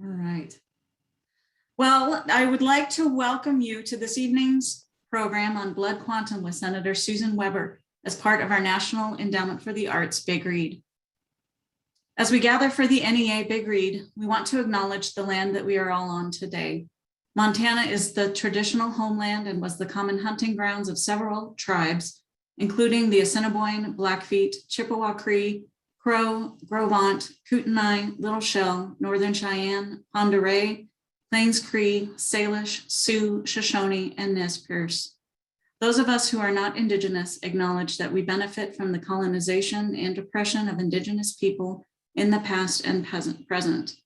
All right. Well, I would like to welcome you to this evening's program on Blood Quantum with Senator Susan Weber as part of our National Endowment for the Arts Big Read. As we gather for the NEA Big Read, we want to acknowledge the land that we are all on today. Montana is the traditional homeland and was the common hunting grounds of several tribes, including the Assiniboine, Blackfeet, Chippewa Cree, Crow, Gros Ventre, Kootenai, Little Shell, Northern Cheyenne, Pend d'Oreille, Plains Cree, Salish, Sioux, Shoshone, and Nez Perce. Those of us who are not Indigenous acknowledge that we benefit from the colonization and oppression of Indigenous people in the past and present.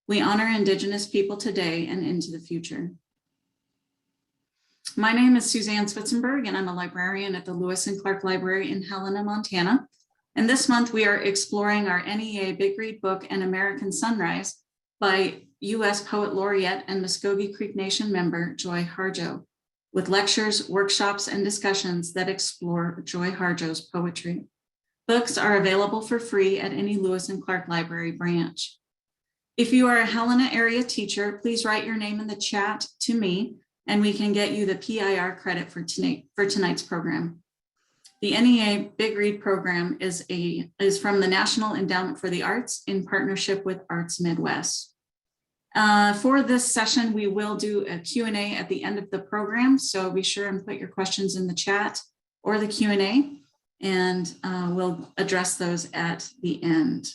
We honor Indigenous people today and into the future. My name is Suzanne Switzenberg, and I'm a librarian at the Lewis and Clark Library in Helena, Montana. And this month we are exploring our NEA Big Read book, An American Sunrise, by U.S. Poet Laureate and Muskogee Creek Nation member Joy Harjo, with lectures, workshops, and discussions that explore Joy Harjo's poetry. Books are available for free at any Lewis and Clark Library branch. If you are a Helena area teacher, please write your name in the chat to me, and we can get you the PIR credit for tonight's program. The NEA Big Read program is from the National Endowment for the Arts in partnership with Arts Midwest. For this session, we will do a Q&A at the end of the program, so be sure and put your questions in the chat or the Q&A, and we'll address those at the end.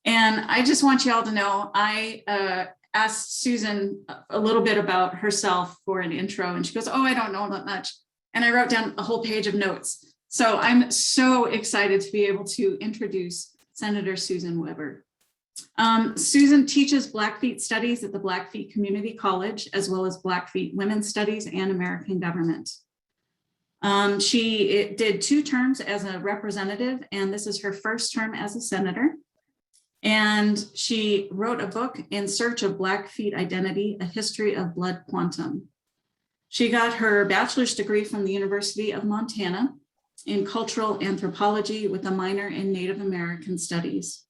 And I just want you all to know, I asked Susan a little bit about herself for an intro, and she goes, "Oh, I don't know that much." And I wrote down a whole page of notes. So I'm so excited to be able to introduce Senator Susan Weber. Susan teaches Blackfeet Studies at the Blackfeet Community College, as well as Blackfeet Women's Studies and American Government. She did 2 terms as a representative, and this is her first term as a senator. And she wrote a book, In Search of Blackfeet Identity, A History of Blood Quantum. She got her bachelor's degree from the University of Montana in cultural anthropology with a minor in Native American studies.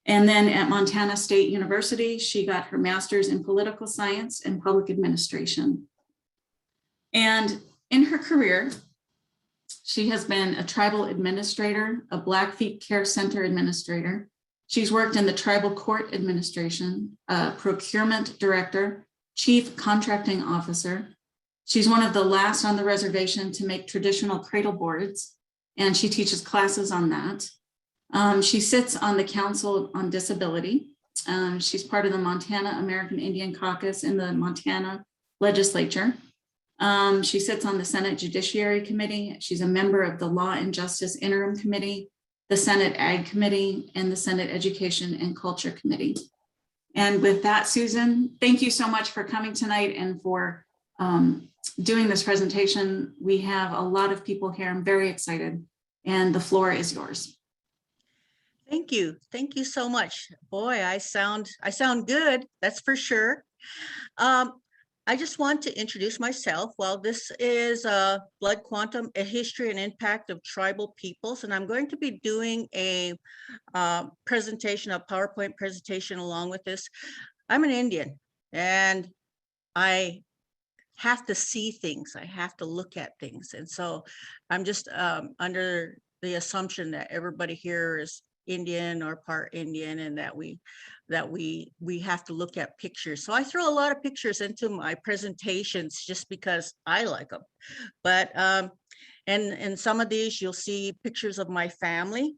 And then at Montana State University, she got her master's in political science and public administration. And in her career, she has been a tribal administrator, a Blackfeet Care Center administrator. She's worked in the tribal court administration, procurement director, chief contracting officer. She's one of the last on the reservation to make traditional cradle boards, and she teaches classes on that. She sits on the Council on Disability. She's part of the Montana American Indian Caucus in the Montana legislature. She sits on the Senate Judiciary Committee. She's a member of the Law and Justice Interim Committee, the Senate Ag Committee, and the Senate Education and Culture Committee. And with that, Susan, thank you so much for coming tonight and for doing this presentation. We have a lot of people here. I'm very excited, and the floor is yours. Thank you. Thank you so much. Boy, I sound good. That's for sure. I just want to introduce myself. Well, this is Blood Quantum, A History and Impact of Tribal Peoples, and I'm going to be doing a presentation, a PowerPoint presentation along with this. I'm an Indian, and I have to see things. I have to look at things. And so I'm just under the assumption that everybody here is Indian or part Indian, and that we have to look at pictures. So I throw a lot of pictures into my presentations just because I like them. But and in some of these you'll see pictures of my family.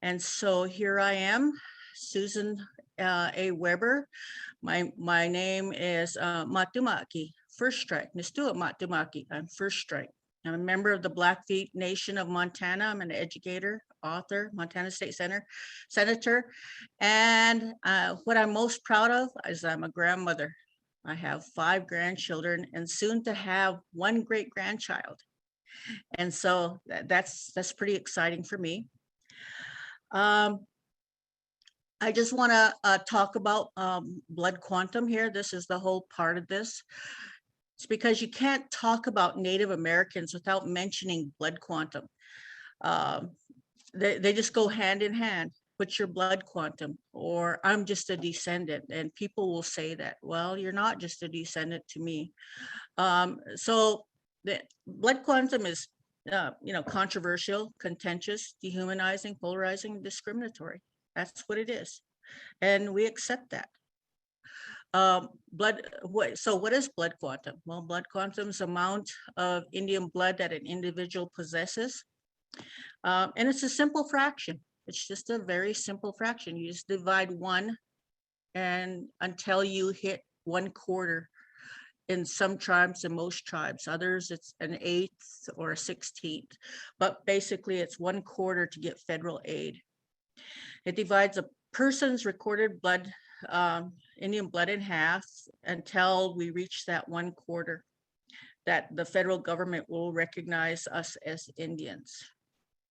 And so here I am, Susan A. Weber. My name is Matumaki, First Strike. Nistua Matumaki, I'm First Strike. I'm a member of the Blackfeet Nation of Montana. I'm an educator, author, Montana State Senator. And what I'm most proud of is I'm a grandmother. I have 5 grandchildren and soon to have 1 great grandchild. And so that's pretty exciting for me. I just want to talk about blood quantum here. This is the whole part of this. It's because you can't talk about Native Americans without mentioning blood quantum. They just go hand in hand what's your blood quantum? Or I'm just a descendant. And people will say that, well, you're not just a descendant to me. So the blood quantum is, controversial, contentious, dehumanizing, polarizing, discriminatory. That's what it is. And we accept that. So what is blood quantum? Well, blood quantum is amount of Indian blood that an individual possesses. And it's a simple fraction. It's just a very simple fraction. You just divide one and until you hit 1/4 in some tribes and most tribes. Others, it's an 1/8 or a 16th, but basically it's 1/4 to get federal aid. It divides a person's recorded blood, Indian blood in half until we reach that 1/4 that the federal government will recognize us as Indians.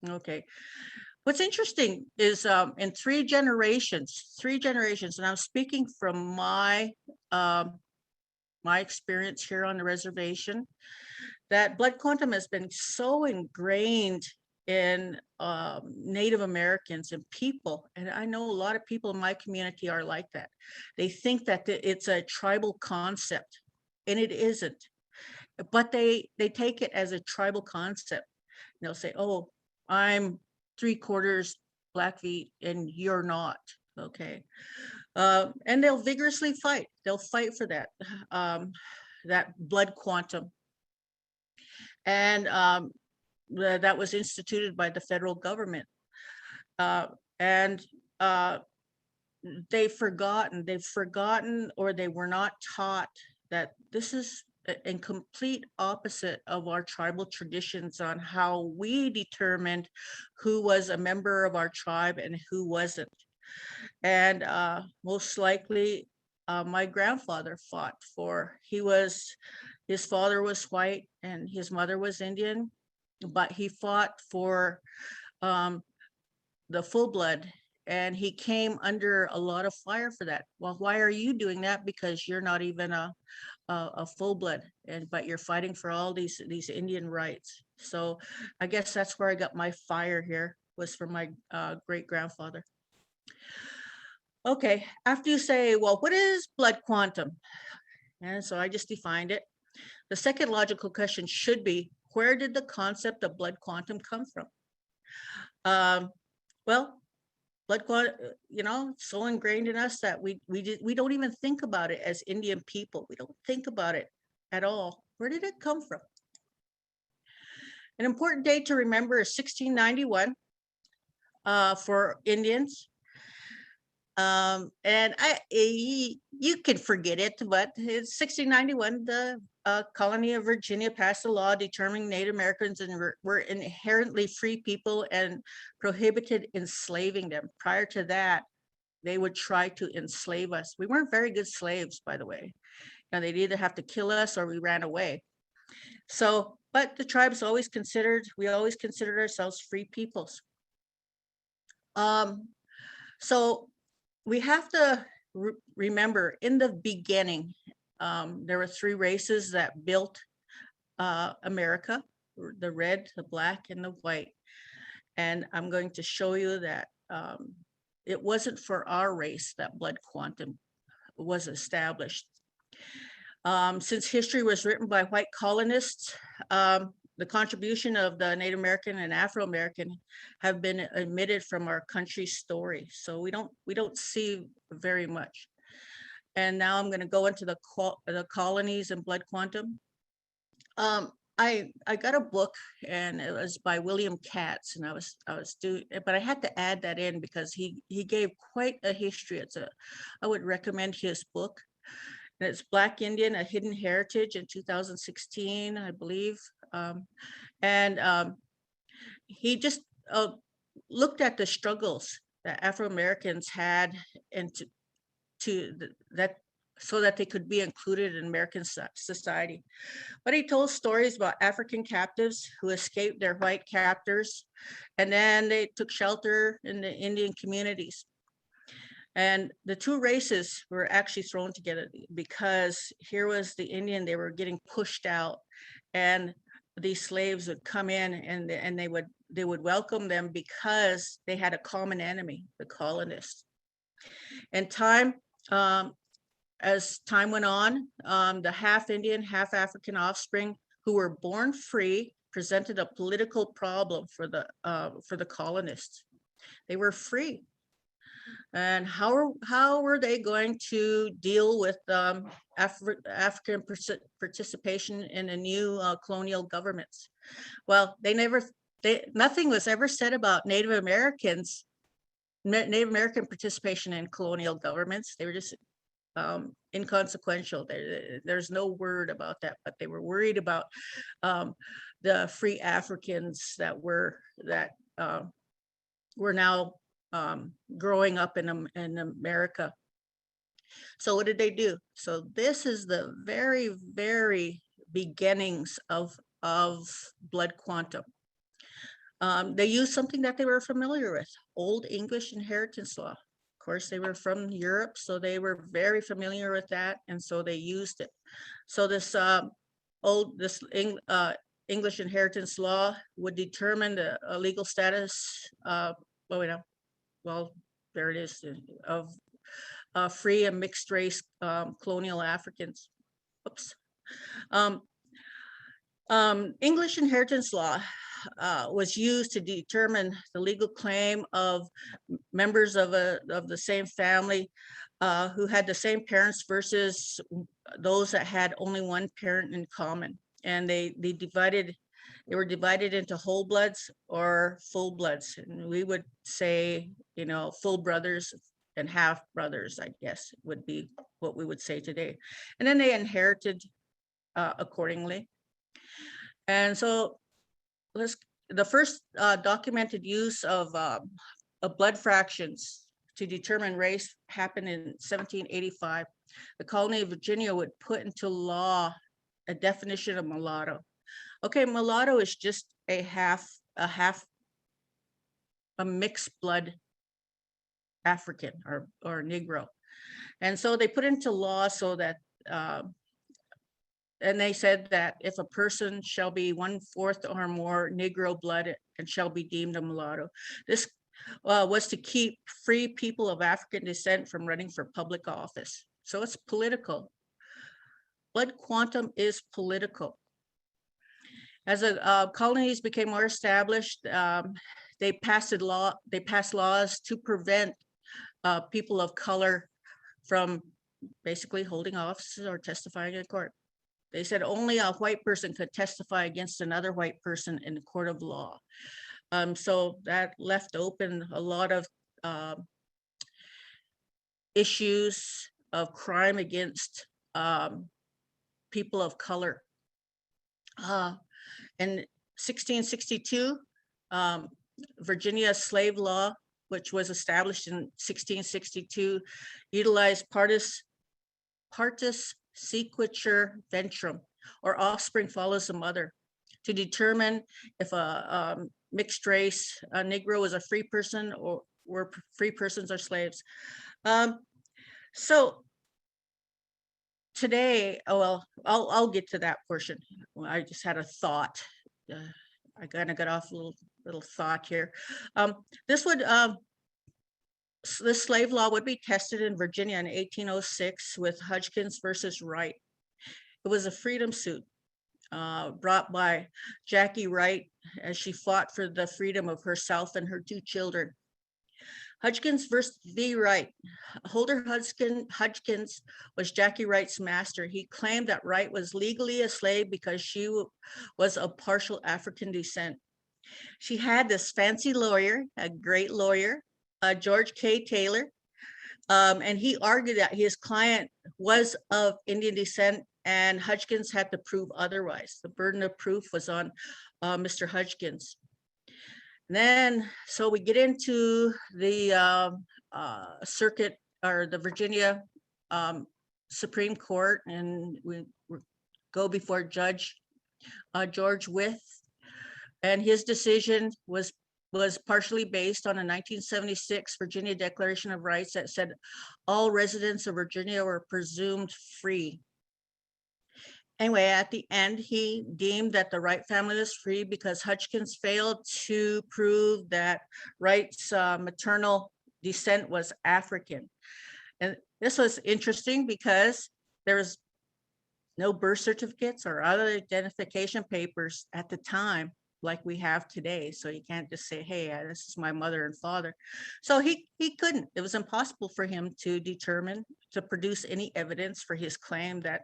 Okay. What's interesting is in 3 generations, and I'm speaking from my experience here on the reservation, that blood quantum has been so ingrained in Native Americans and people. And I know a lot of people in my community are like that. They think that it's a tribal concept, and it isn't. But they take it as a tribal concept. They'll say, oh, I'm 3/4 Blackfeet and you're not. Okay. And they'll vigorously fight. They'll fight for that, that blood quantum. And that was instituted by the federal government. And they've forgotten, or they were not taught that this is in complete opposite of our tribal traditions on how we determined who was a member of our tribe and who wasn't. And most likely my grandfather fought for, his father was white and his mother was Indian, but he fought for the full blood, and he came under a lot of fire for that. Well, why are you doing that? Because you're not even a full blood, but you're fighting for all these Indian rights. So I guess that's where I got my fire here, was from my great grandfather. Okay, after you say, well, what is blood quantum? And so I just defined it. The second logical question should be, where did the concept of blood quantum come from? Well, blood quantum, so ingrained in us that we don't even think about it as Indian people. We don't think about it at all. Where did it come from? An important date to remember is 1691 for Indians. And you can forget it, but it's 1691, the colony of Virginia passed a law determining Native Americans were inherently free people and prohibited enslaving them. Prior to that, they would try to enslave us. We weren't very good slaves, by the way. And they'd either have to kill us or we ran away. So, but the tribes we always considered ourselves free peoples. So we have to remember, in the beginning, there were 3 races that built America: the red, the black, and the white. And I'm going to show you that it wasn't for our race that blood quantum was established. Since history was written by white colonists, the contribution of the Native American and Afro-American have been omitted from our country's story. So we don't see very much. And now I'm going to go into the colonies and blood quantum. I got a book, and it was by William Katz, and I was doing, but I had to add that in because he gave quite a history. I would recommend his book. And it's Black Indian, A Hidden Heritage, in 2016, I believe. He just looked at the struggles that Afro-Americans had, and so that they could be included in American society. But he told stories about African captives who escaped their white captors, and then they took shelter in the Indian communities. And the 2 races were actually thrown together because here was the Indian, they were getting pushed out, and these slaves would come in and they would they would welcome them because they had a common enemy, the colonists. And as time went on, the half Indian, half African offspring who were born free presented a political problem for the colonists. They were free. And how were they going to deal with African participation in the new colonial governments? Well, nothing was ever said about Native American participation in colonial governments. They were just inconsequential. There's no word about that, but they were worried about the free Africans that were now growing up in America. So what did they do? So this is the very, very beginnings of blood quantum. They used something that they were familiar with, Old English inheritance law. Of course, they were from Europe, so they were very familiar with that, and so they used it. So this English inheritance law would determine the legal status. Well, there it is, of free and mixed race colonial Africans. Oops. English inheritance law was used to determine the legal claim of members of the same family who had the same parents versus those that had only one parent in common. And they were divided into whole bloods or full bloods. And we would say, full brothers and half brothers, I guess, would be what we would say today. And then they inherited accordingly. And so the first documented use of blood fractions to determine race happened in 1785. The colony of Virginia would put into law a definition of mulatto. Okay, mulatto is just a mixed blood African or Negro. And so they put into law so that and they said that if a person shall be 1/4 or more Negro blood and shall be deemed a mulatto. This was to keep free people of African descent from running for public office. So it's political. Blood quantum is political. As the colonies became more established, they passed laws to prevent people of color from basically holding offices or testifying in court. They said only a white person could testify against another white person in the court of law. So that left open a lot of issues of crime against people of color. In 1662, Virginia slave law, which was established in 1662, utilized partus sequitur ventrum, or offspring follows the mother, to determine if a mixed race, a Negro was a free person or were free persons or slaves. So today, I'll get to that portion. I just had a thought. I kind of got off a little thought here. This slave law would be tested in Virginia in 1806 with Hudgens versus Wright. It was a freedom suit brought by Jackie Wright as she fought for the freedom of herself and her 2 children. Hudgens versus V. Wright. Holder Hudgens was Jackie Wright's master. He claimed that Wright was legally a slave because she was of partial African descent. She had this fancy lawyer, a great lawyer, George K. Taylor, and he argued that his client was of Indian descent and Hudgens had to prove otherwise. The burden of proof was on Mr. Hudgens. Then, so we get into the circuit or the Virginia Supreme Court, and we go before Judge George Wythe, and his decision was partially based on a 1976 Virginia Declaration of Rights that said all residents of Virginia were presumed free. Anyway, at the end, he deemed that the Wright family was free because Hutchins failed to prove that Wright's maternal descent was African. And this was interesting because there was no birth certificates or other identification papers at the time like we have today. So you can't just say, hey, this is my mother and father. So he couldn't. It was impossible for him to produce any evidence for his claim that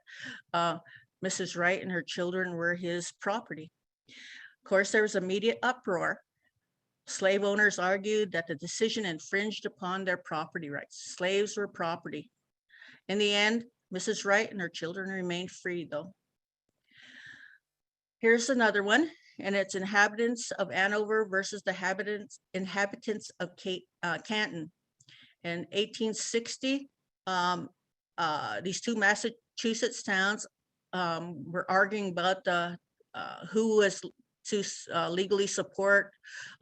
Mrs. Wright and her children were his property. Of course, there was immediate uproar. Slave owners argued that the decision infringed upon their property rights. Slaves were property. In the end, Mrs. Wright and her children remained free, though. Here's another one, and it's inhabitants of Andover versus the inhabitants of Canton. In 1860, these two Massachusetts towns were arguing about who was to legally support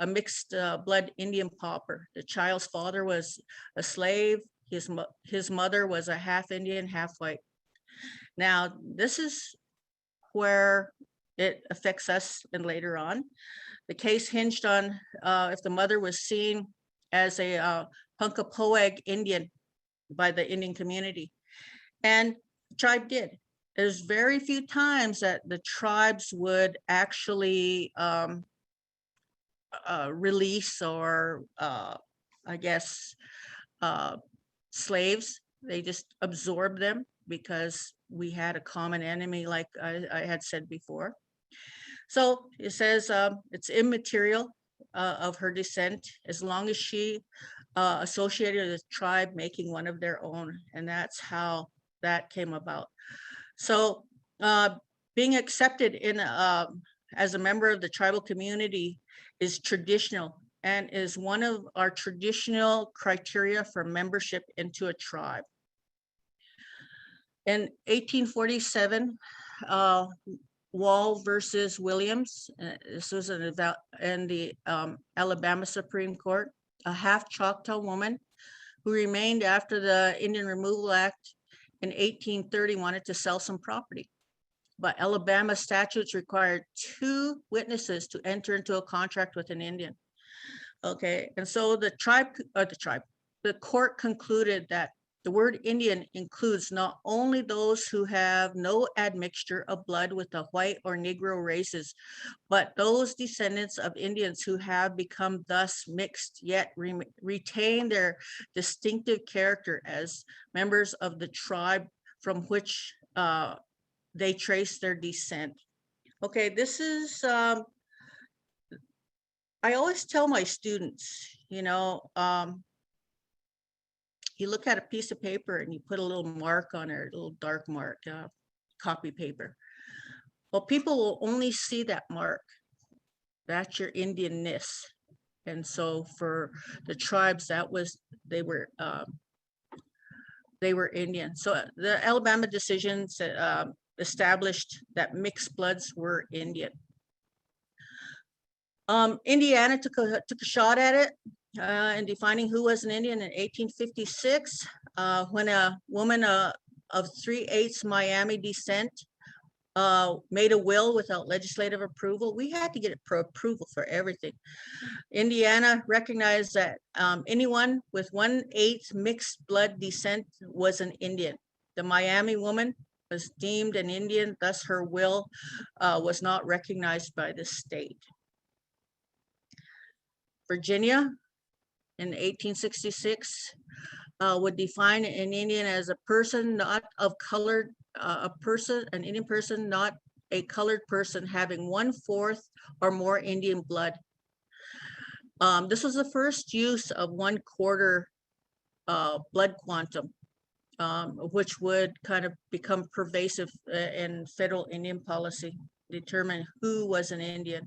a mixed blood Indian pauper. The child's father was a slave. His mother was a half Indian, half white. Now, this is where it affects us and later on. The case hinged on if the mother was seen as a Punkapoag Indian by the Indian community. And the tribe did. There's very few times that the tribes would actually release or I guess slaves. They just absorbed them because we had a common enemy, like I had said before. So it says it's immaterial of her descent as long as she associated with the tribe making one of their own. And that's how that came about. So being accepted in as a member of the tribal community is traditional and is one of our traditional criteria for membership into a tribe. In 1847, Wall versus Williams, this was in the Alabama Supreme Court, a half Choctaw woman who remained after the Indian Removal Act in 1830 wanted to sell some property. But Alabama statutes required 2 witnesses to enter into a contract with an Indian. Okay, and so the court concluded that the word Indian includes not only those who have no admixture of blood with the white or Negro races, but those descendants of Indians who have become thus mixed, yet retain their distinctive character as members of the tribe from which they trace their descent. Okay, this is, I always tell my students, you know, you look at a piece of paper and you put a little mark on it, a little dark mark, copy paper. Well, people will only see that mark. That's your Indianness. And so for the tribes, that was, they were Indian. So the Alabama decisions established that mixed bloods were Indian. Indiana took a shot at it in defining who was an Indian in 1856, when a woman of 3/8 Miami descent made a will without legislative approval. We had to get it approval for everything. Indiana recognized that anyone with 1/8 mixed blood descent was an Indian. The Miami woman was deemed an Indian, thus her will was not recognized by the state. Virginia in 1866 would define an Indian as a person not of colored, an Indian person, not a colored person having 1/4 or more Indian blood. This was the first use of 1/4 blood quantum, which would kind of become pervasive in federal Indian policy, determine who was an Indian.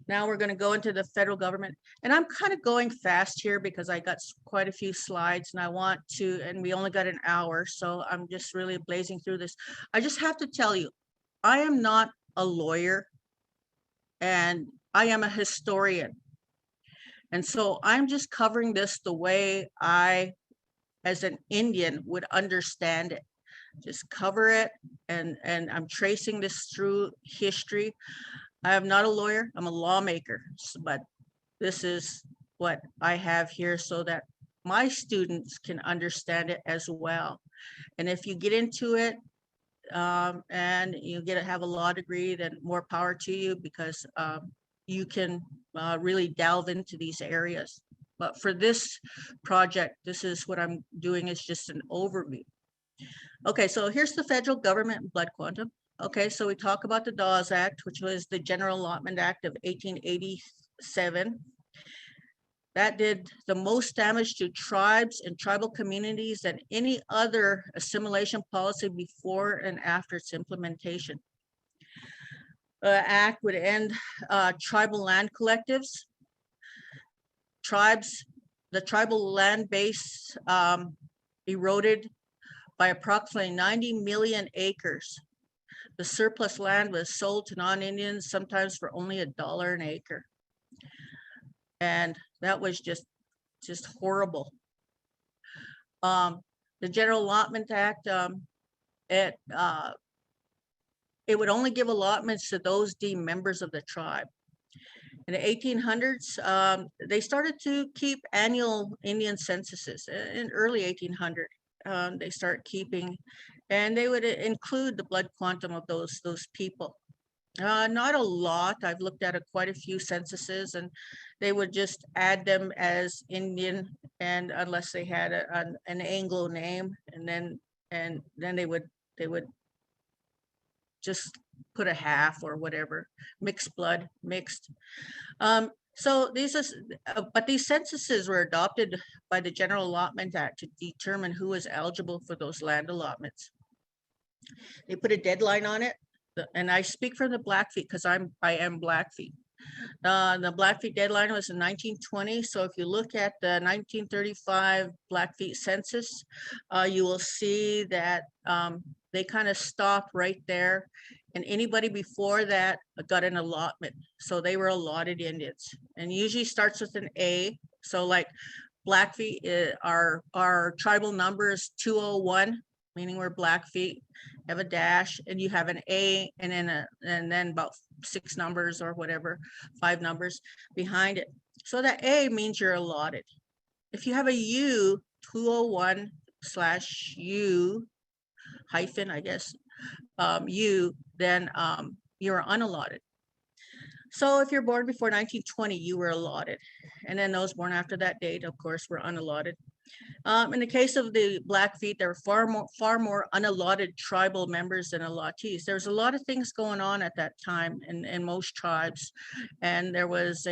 Now we're going to go into the federal government, and I'm kind of going fast here because I got quite a few slides and I want to, and we only got an hour, so I'm just really blazing through this. I just have to tell you, I am not a lawyer and I am a historian. And so I'm just covering this the way I, as an Indian, would understand it. just cover it. And I'm tracing this through history. I am not a lawyer, I'm a lawmaker, but this is what I have here so that my students can understand it as well. And if you get into it, and you have a law degree, then more power to you, because you can really delve into these areas. But for this project, this is what I'm doing, is just an overview. Okay, so here's the federal government blood quantum. Okay, so we talk about the Dawes Act, which was the General Allotment Act of 1887. That did the most damage to tribes and tribal communities than any other assimilation policy before and after its implementation. The act would end tribal land collectives. The tribal land base eroded by approximately 90 million acres. The surplus land was sold to non-Indians, sometimes for only $1 an acre. And that was just horrible. The General Allotment Act, it would only give allotments to those deemed members of the tribe. In the 1800s, they started to keep annual Indian censuses. In early 1800, they start keeping, and they would include the blood quantum of those people. Not a lot. I've looked at quite a few censuses, and they would just add them as Indian, and unless they had an Anglo name, and then they would just put a half or whatever, mixed blood, mixed. So but these censuses were adopted by the General Allotment Act to determine who was eligible for those land allotments. They put a deadline on it, and I speak from the Blackfeet because I am Blackfeet. The Blackfeet deadline was in 1920. So if you look at the 1935 Blackfeet census, you will see that they kind of stop right there. And anybody before that got an allotment. So they were allotted Indians, and usually starts with an A. So like Blackfeet, our tribal number is 201, meaning we're Blackfeet. Have a dash, and you have an A, and then about 6 numbers or whatever, 5 numbers behind it. So that A means you're allotted. If you have a U, 201/U hyphen, I guess, U, then you're unallotted. So if you're born before 1920, you were allotted. And then those born after that date, of course, were unallotted. In the case of the Blackfeet, there were far more unallotted tribal members than allottees. There's a lot of things going on at that time in most tribes. And there was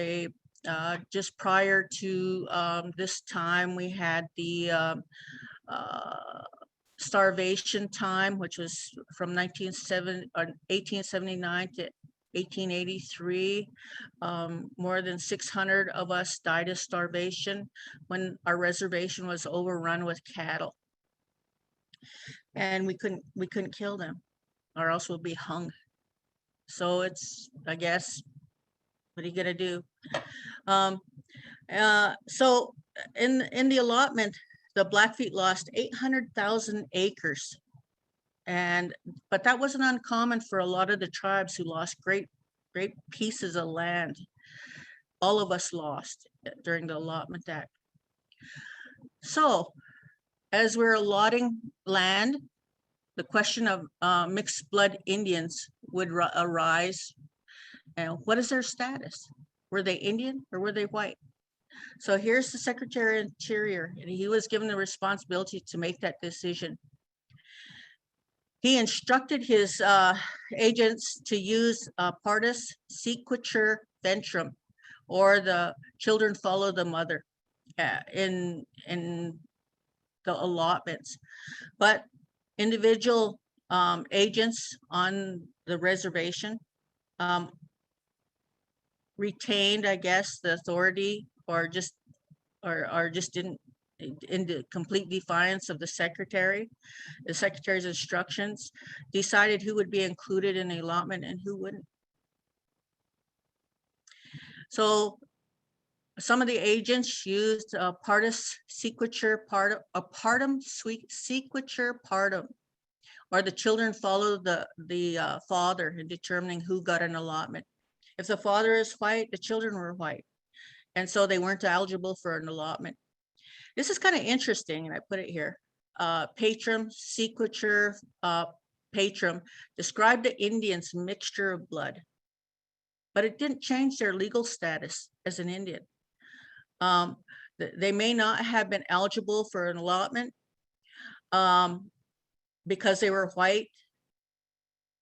just prior to this time, we had the starvation time, which was from 1879 to 1883. More than 600 of us died of starvation when our reservation was overrun with cattle, and we couldn't kill them, or else we'll be hung. So it's, I guess, what are you gonna do? So in the allotment, the Blackfeet lost 800,000 acres. But that wasn't uncommon for a lot of the tribes who lost great pieces of land. All of us lost during the Allotment Act. So as we're allotting land, the question of mixed blood Indians would arise. And what is their status? Were they Indian or were they white? So here's the Secretary of Interior, and he was given the responsibility to make that decision. He instructed his agents to use partus sequitur ventrum, or the children follow the mother, in the allotments. But individual agents on the reservation retained, I guess, the authority, or just didn't, in the complete defiance of the secretary's instructions, decided who would be included in the allotment and who wouldn't. So some of the agents used partus sequitur partum, sequitur partum, or the children follow the father in determining who got an allotment. If the father is white, the children were white, and so they weren't eligible for an allotment. This is kind of interesting, and I put it here. Patrum, sequitur, patrum described the Indians' mixture of blood, but it didn't change their legal status as an Indian. They may not have been eligible for an allotment because they were white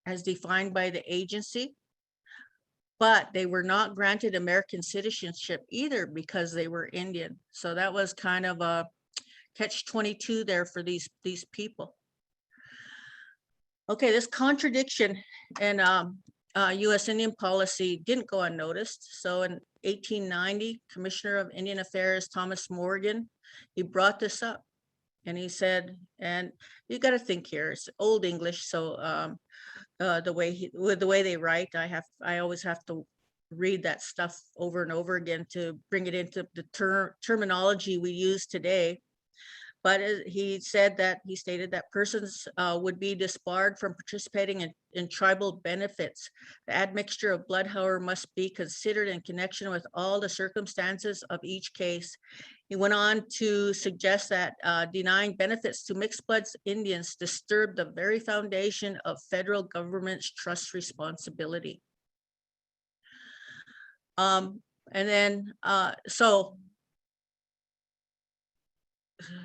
as defined by the agency, but they were not granted American citizenship either because they were Indian. So that was kind of a catch-22 there for these people. Okay, this contradiction in U.S. Indian policy didn't go unnoticed. So in 1890, Commissioner of Indian Affairs Thomas Morgan, he brought this up, and he said, and you got to think here, it's Old English, so the way they write, I always have to read that stuff over and over again to bring it into the terminology we use today. But he stated that persons would be disbarred from participating in tribal benefits. The admixture of blood, however, must be considered in connection with all the circumstances of each case. He went on to suggest that denying benefits to mixed blood Indians disturbed the very foundation of federal government's trust responsibility. And then, so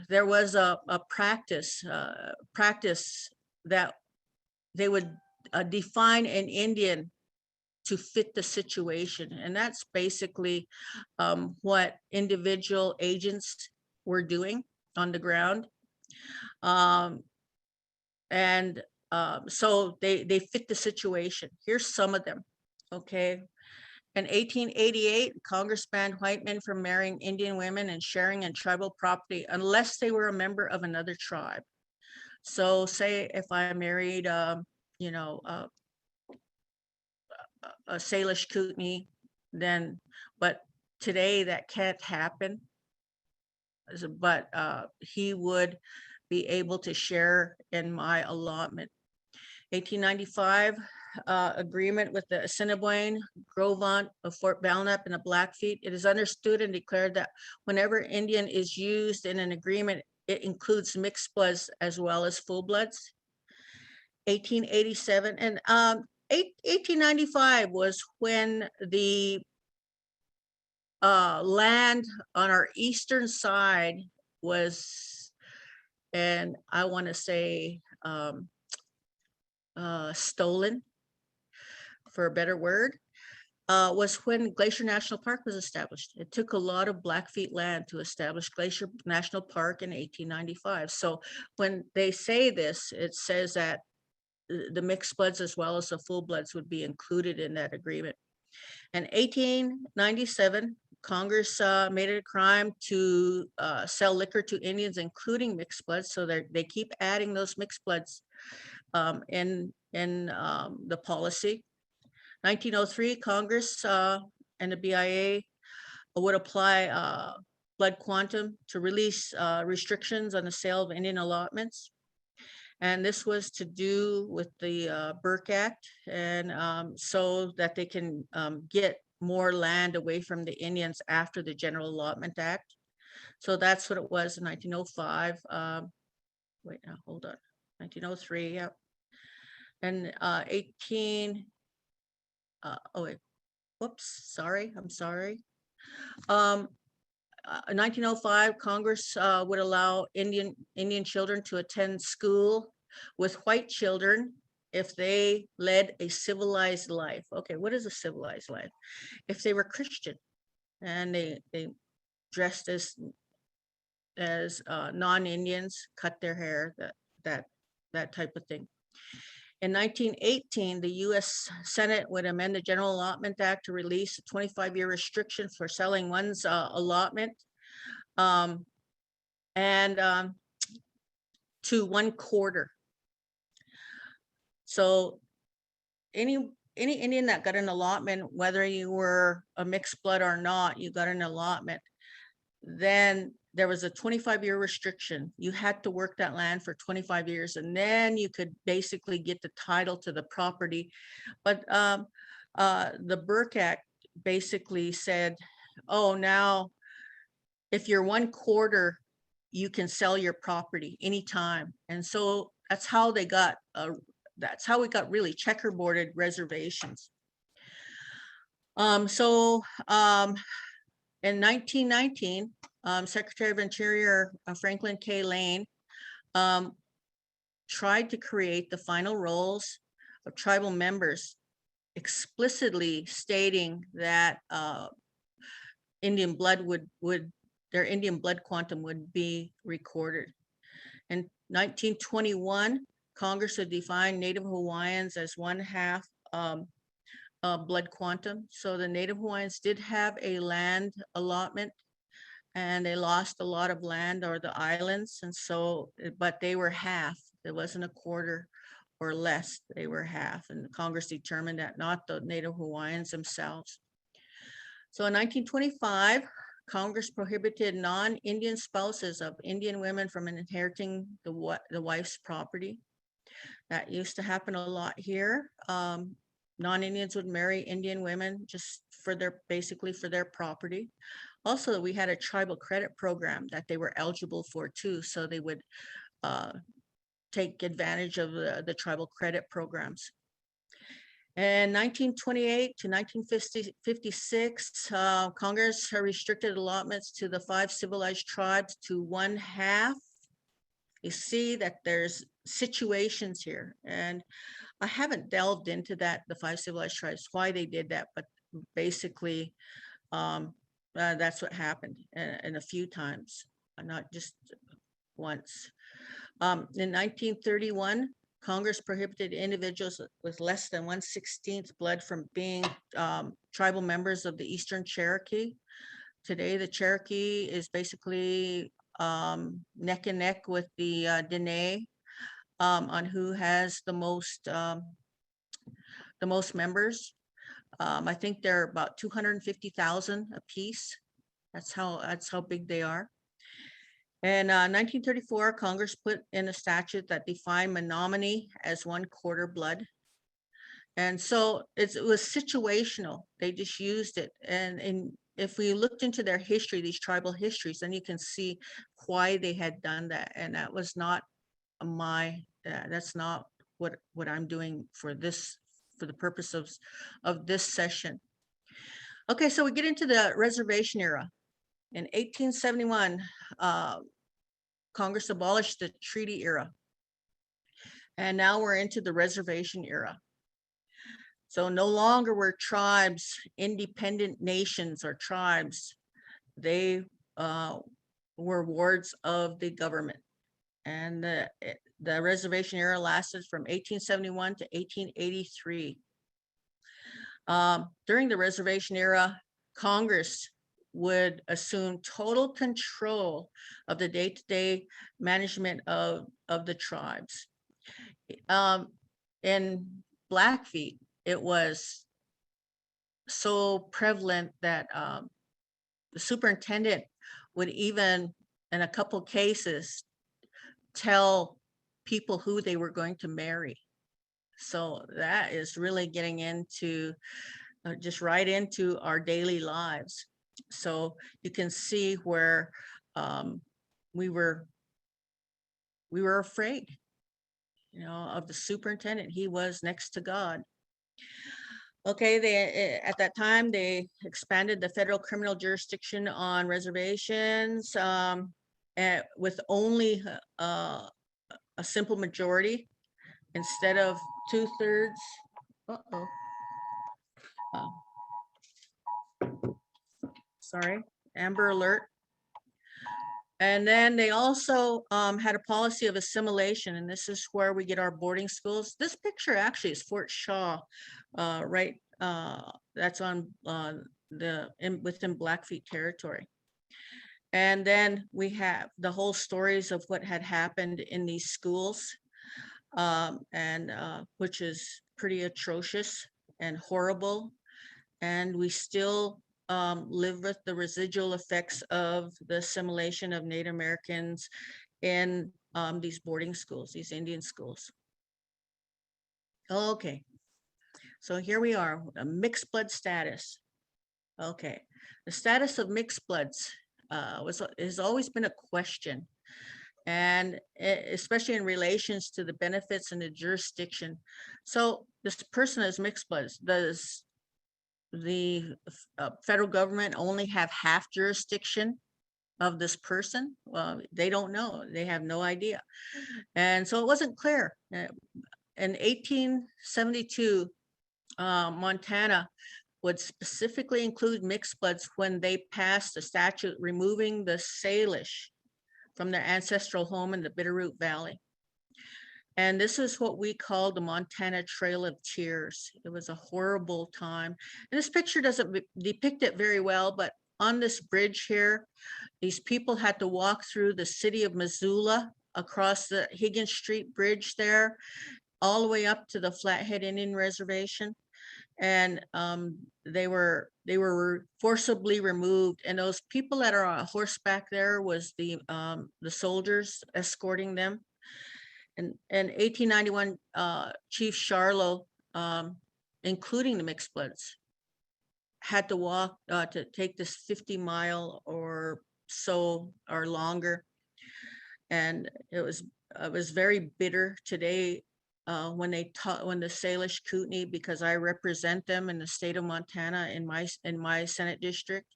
there was a practice that they would define an Indian to fit the situation. And that's basically what individual agents were doing on the ground. So they fit the situation. Here's some of them, okay? In 1888, Congress banned white men from marrying Indian women and sharing in tribal property unless they were a member of another tribe. So say if I married, a Salish Kootenai, then, but today that can't happen. But he would be able to share in my allotment. 1895, agreement with the Assiniboine, Grovant of Fort Belknap and the Blackfeet. It is understood and declared that whenever Indian is used in an agreement, it includes mixed bloods as well as full bloods. 1887 and 1895 was when the land on our eastern side was, and I want to say stolen, for a better word, was when Glacier National Park was established. It took a lot of Blackfeet land to establish Glacier National Park in 1895. So when they say this, it says that the mixed bloods as well as the full bloods would be included in that agreement. In 1897, Congress made it a crime to sell liquor to Indians, including mixed bloods. So they keep adding those mixed bloods in the policy. 1903, Congress and the BIA would apply blood quantum to release restrictions on the sale of Indian allotments. And this was to do with the Burke Act, and so that they can get more land away from the Indians after the General Allotment Act. So that's what it was in 1905. Wait, now, hold on. 1903, yeah. And 1905, Congress would allow Indian children to attend school with white children if they led a civilized life. Okay, what is a civilized life? If they were Christian and they dressed as non-Indians, cut their hair, that type of thing. In 1918, the U.S. Senate would amend the General Allotment Act to release a 25-year restriction for selling one's allotment to 1/4. So any Indian that got an allotment, whether you were a mixed blood or not, you got an allotment, then there was a 25-year restriction. You had to work that land for 25 years, and then you could basically get the title to the property. But the Burke Act basically said, oh, now if you're 1/4, you can sell your property anytime. And so that's how they got, that's how we got really checkerboarded reservations. In 1919, Secretary of Interior Franklin K. Lane tried to create the final rolls of tribal members, explicitly stating that Indian blood their Indian blood quantum would be recorded. In 1921, Congress had defined Native Hawaiians as 1/2 blood quantum. So the Native Hawaiians did have a land allotment, and they lost a lot of land, or the islands. And so, but they were half. It wasn't 1/4 or less, they were half. And Congress determined that, not the Native Hawaiians themselves. So in 1925, Congress prohibited non-Indian spouses of Indian women from inheriting the wife's property. That used to happen a lot here. Non-Indians would marry Indian women just for basically for their property. Also, we had a tribal credit program that they were eligible for too. So they would take advantage of the tribal credit programs. In 1928 to 1956, Congress restricted allotments to the 5 civilized tribes to 1/2. You see that there's situations here, and I haven't delved into that, the 5 civilized tribes, why they did that, but basically that's what happened, and a few times, not just once. In 1931, Congress prohibited individuals with less than 1/16 blood from being tribal members of the Eastern Cherokee. Today, the Cherokee is basically neck and neck with the Dene on who has the most members. I think they're about 250,000 apiece. That's how big they are. In 1934, Congress put in a statute that defined Menominee as 1/4 blood. And so it was situational. They just used it. And if we looked into their history, these tribal histories, then you can see why they had done that. And that was not that's not what I'm doing for the purpose of this session. Okay, so we get into the reservation era. In 1871, Congress abolished the treaty era. And now we're into the reservation era. So no longer were tribes independent nations or tribes. They were wards of the government. And the reservation era lasted from 1871 to 1883. During the reservation era, Congress would assume total control of the day-to-day management of the tribes. In Blackfeet, it was so prevalent that the superintendent would even, in a couple cases, tell people who they were going to marry. So that is really getting into just right into our daily lives. So you can see where we were afraid, of the superintendent. He was next to God. Okay, at that time they expanded the federal criminal jurisdiction on reservations with only a simple majority instead of 2/3. Sorry, Amber Alert. And then they also had a policy of assimilation, and this is where we get our boarding schools. This picture actually is Fort Shaw, right? That's on within Blackfeet territory. And then we have the whole stories of what had happened in these schools, which is pretty atrocious and horrible. And we still live with the residual effects of the assimilation of Native Americans in these boarding schools, these Indian schools. Okay, so here we are, a mixed blood status. Okay, the status of mixed bloods has always been a question, and especially in relations to the benefits and the jurisdiction. So this person is mixed bloods. Does the federal government only have half jurisdiction of this person? Well, they don't know. They have no idea. And so it wasn't clear. In 1872, Montana would specifically include mixed bloods when they passed a statute removing the Salish from their ancestral home in the Bitterroot Valley. And this is what we call the Montana Trail of Tears. It was a horrible time. And this picture doesn't depict it very well, but on this bridge here, these people had to walk through the city of Missoula across the Higgins Street Bridge there, all the way up to the Flathead Indian Reservation. And they were forcibly removed. And those people that are on horseback there was the soldiers escorting them. And in 1891, Chief Charlo, including the mixed bloods, had to walk to take this 50-mile or so or longer. And it was very bitter today when the Salish Kootenai, because I represent them in the state of Montana in my Senate district.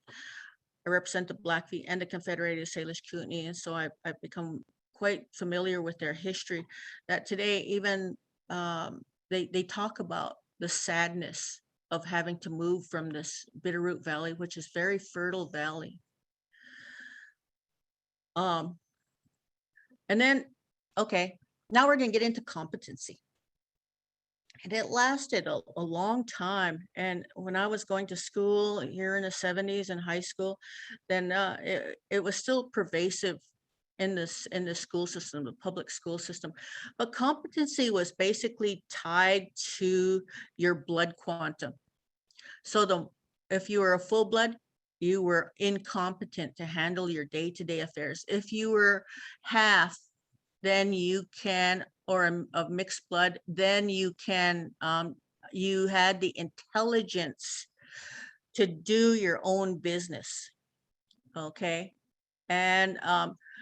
I represent the Blackfeet and the Confederated Salish Kootenai, and so I've become quite familiar with their history. That today even they talk about the sadness of having to move from this Bitterroot Valley, which is very fertile valley. And then, okay, now we're going to get into competency. And it lasted a long time. And when I was going to school here in the 70s in high school, then it was still pervasive in the school system, the public school system. But competency was basically tied to your blood quantum. So if you were a full blood, you were incompetent to handle your day-to-day affairs. If you were half, then you can, or of mixed blood, then you can, you had the intelligence to do your own business. Okay. And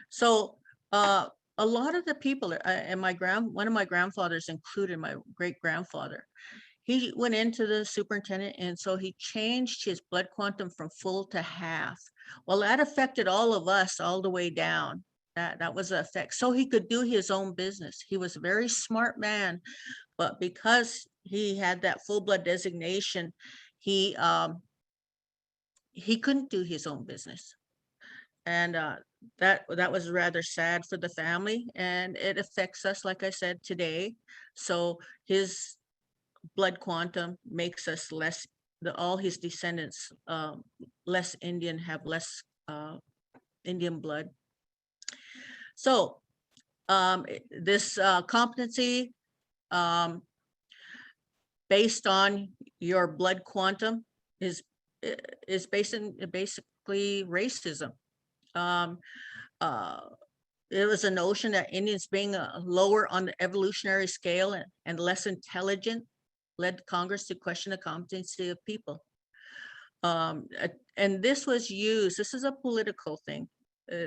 so a lot of the people, and one of my grandfathers included, my great-grandfather, he went into the superintendent, and so he changed his blood quantum from full to half. Well, that affected all of us all the way down. That was the effect. So he could do his own business. He was a very smart man, but because he had that full blood designation, he couldn't do his own business. And that was rather sad for the family, and it affects us, like I said, today. So his blood quantum makes us less, all his descendants less Indian, have less Indian blood. So this competency based on your blood quantum is basically racism. It was a notion that Indians being lower on the evolutionary scale and less intelligent led Congress to question the competency of people. And this was used, this is a political thing,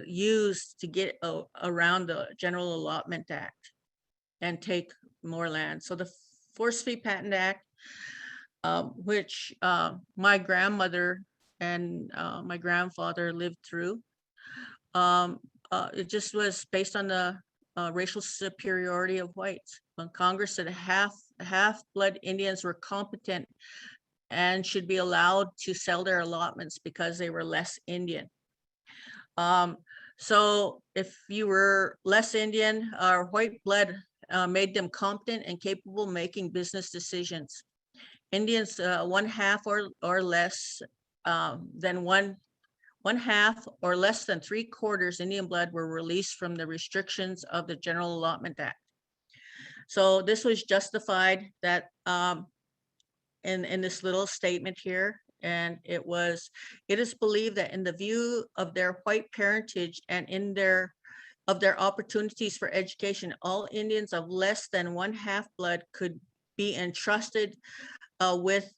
used to get around the General Allotment Act and take more land. So the Force Fee Patent Act, which my grandmother and my grandfather lived through, it just was based on the racial superiority of whites. When Congress said half-blood Indians were competent and should be allowed to sell their allotments because they were less Indian. So if you were less Indian, or white blood made them competent and capable of making business decisions. Indians, one half or less than one half or less than 3/4 Indian blood were released from the restrictions of the General Allotment Act. So this was justified that in this little statement here, And it is believed that in the view of their white parentage and in their opportunities for education, all Indians of less than one half blood could be entrusted with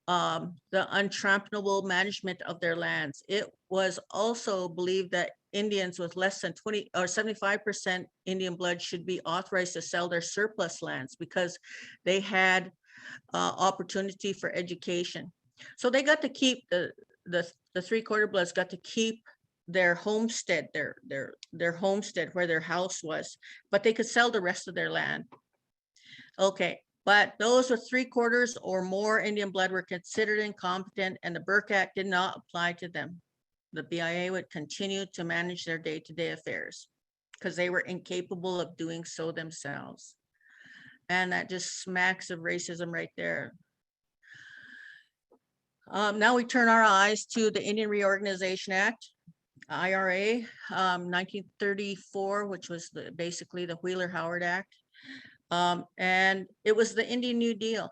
the untramplable management of their lands. It was also believed that Indians with less than 20 or 75% Indian blood should be authorized to sell their surplus lands because they had opportunity for education. So they got to keep the 3/4 bloods got to keep their homestead, their homestead where their house was, but they could sell the rest of their land. Okay, but those with 3/4 or more Indian blood were considered incompetent, and the Burke Act did not apply to them. The BIA would continue to manage their day-to-day affairs because they were incapable of doing so themselves. And that just smacks of racism right there. Now we turn our eyes to the Indian Reorganization Act, IRA, 1934, which was basically the Wheeler-Howard Act. And it was the Indian New Deal.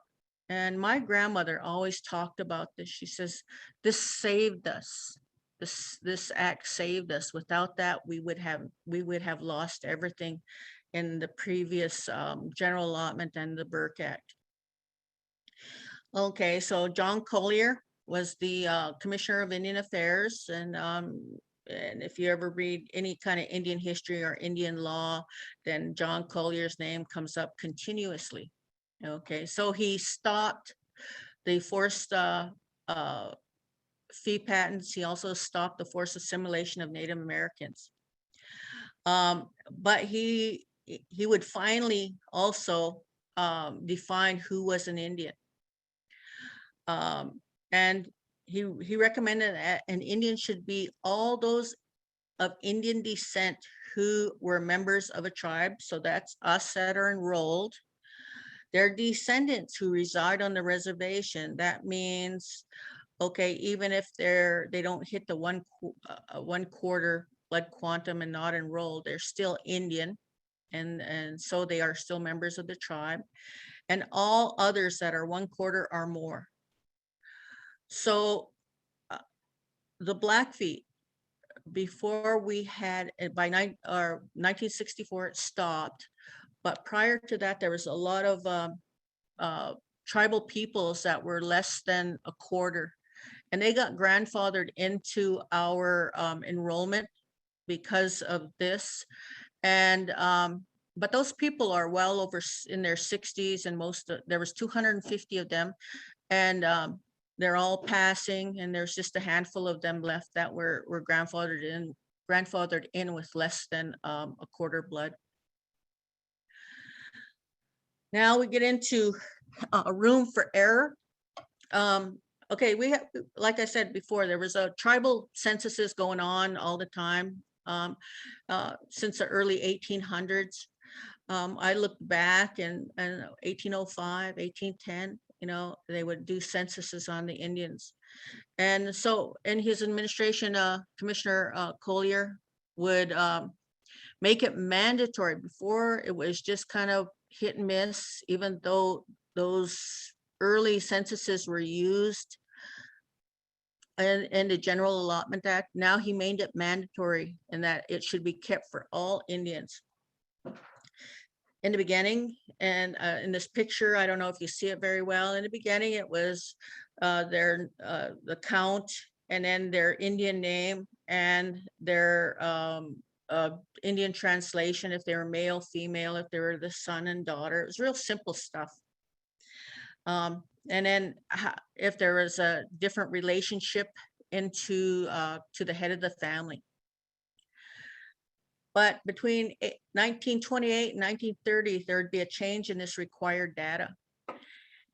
And my grandmother always talked about this. She says, this saved us. This act saved us. Without that, we would have lost everything in the previous general allotment and the Burke Act. Okay, so John Collier was the Commissioner of Indian Affairs, and if you ever read any kind of Indian history or Indian law, then John Collier's name comes up continuously. Okay, so he stopped the forced fee patents. He also stopped the forced assimilation of Native Americans. But he would finally also define who was an Indian. And he recommended that an Indian should be all those of Indian descent who were members of a tribe. So that's us that are enrolled. Their descendants who reside on the reservation. That means, okay, even if they don't hit the 1/4 blood quantum and not enrolled, they're still Indian. And so they are still members of the tribe. And all others that are 1/4 or more. So the Blackfeet, before we had, by 1964, it stopped. But prior to that, there was a lot of tribal peoples that were less than 1/4. And they got grandfathered into our enrollment because of this. And but those people are well over in their 60s, and there was 250 of them. And they're all passing, and there's just a handful of them left that were grandfathered in with less than 1/4 blood. Now we get into a room for error. Okay, we have, like I said before, there was a tribal censuses going on all the time since the early 1800s. I looked back and 1805, 1810. They would do censuses on the Indians. And so in his administration, Commissioner Collier would make it mandatory. Before, it was just kind of hit and miss, even though those early censuses were used in the General Allotment Act. Now he made it mandatory, and that it should be kept for all Indians. In the beginning, and in this picture, I don't know if you see it very well. In the beginning, it was the count, and then their Indian name and their Indian translation, if they were male, female, if they were the son and daughter. It was real simple stuff. And then if there was a different relationship to the head of the family. But between 1928 and 1930, there would be a change in this required data.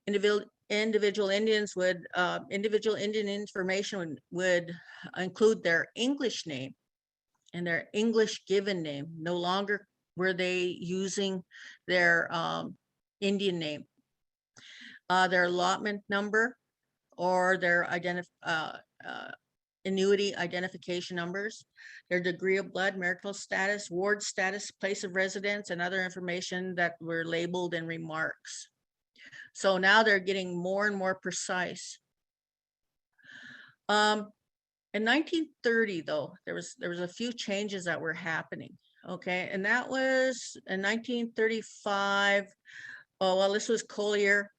Individual Indian information would include their English name and their English given name. No longer were they using their Indian name. Their allotment number or their annuity identification numbers, their degree of blood, marital status, ward status, place of residence, and other information that were labeled in remarks. So now they're getting more and more precise. In 1930, though, there was a few changes that were happening. Okay, and that was in 1935. Oh, well, this was Collier,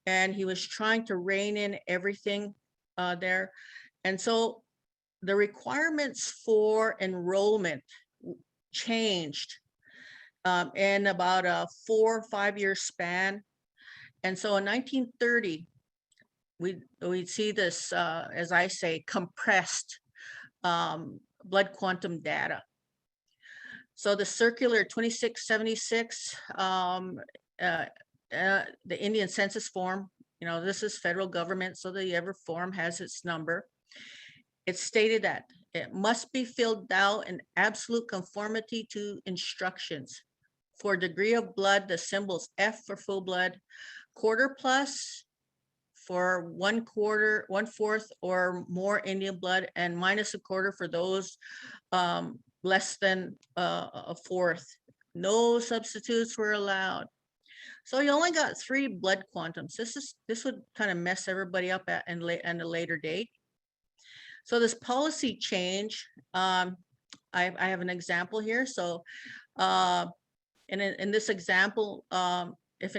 and he was trying to rein in everything there. And so the requirements for enrollment changed in about a 4 or 5 year span. And so in 1930, we'd see this, as I say, compressed blood quantum data. So the circular 2676, the Indian census form, this is federal government, so the every form has its number. It stated that it must be filled out in absolute conformity to instructions. For degree of blood, the symbols F for full blood, quarter plus for 1/4, 1/4 or more Indian blood, and minus a quarter for those less than a fourth. No substitutes were allowed. So you only got 3 blood quantums. This would kind of mess everybody up at a later date. So this policy change, I have an example here. So in this example, if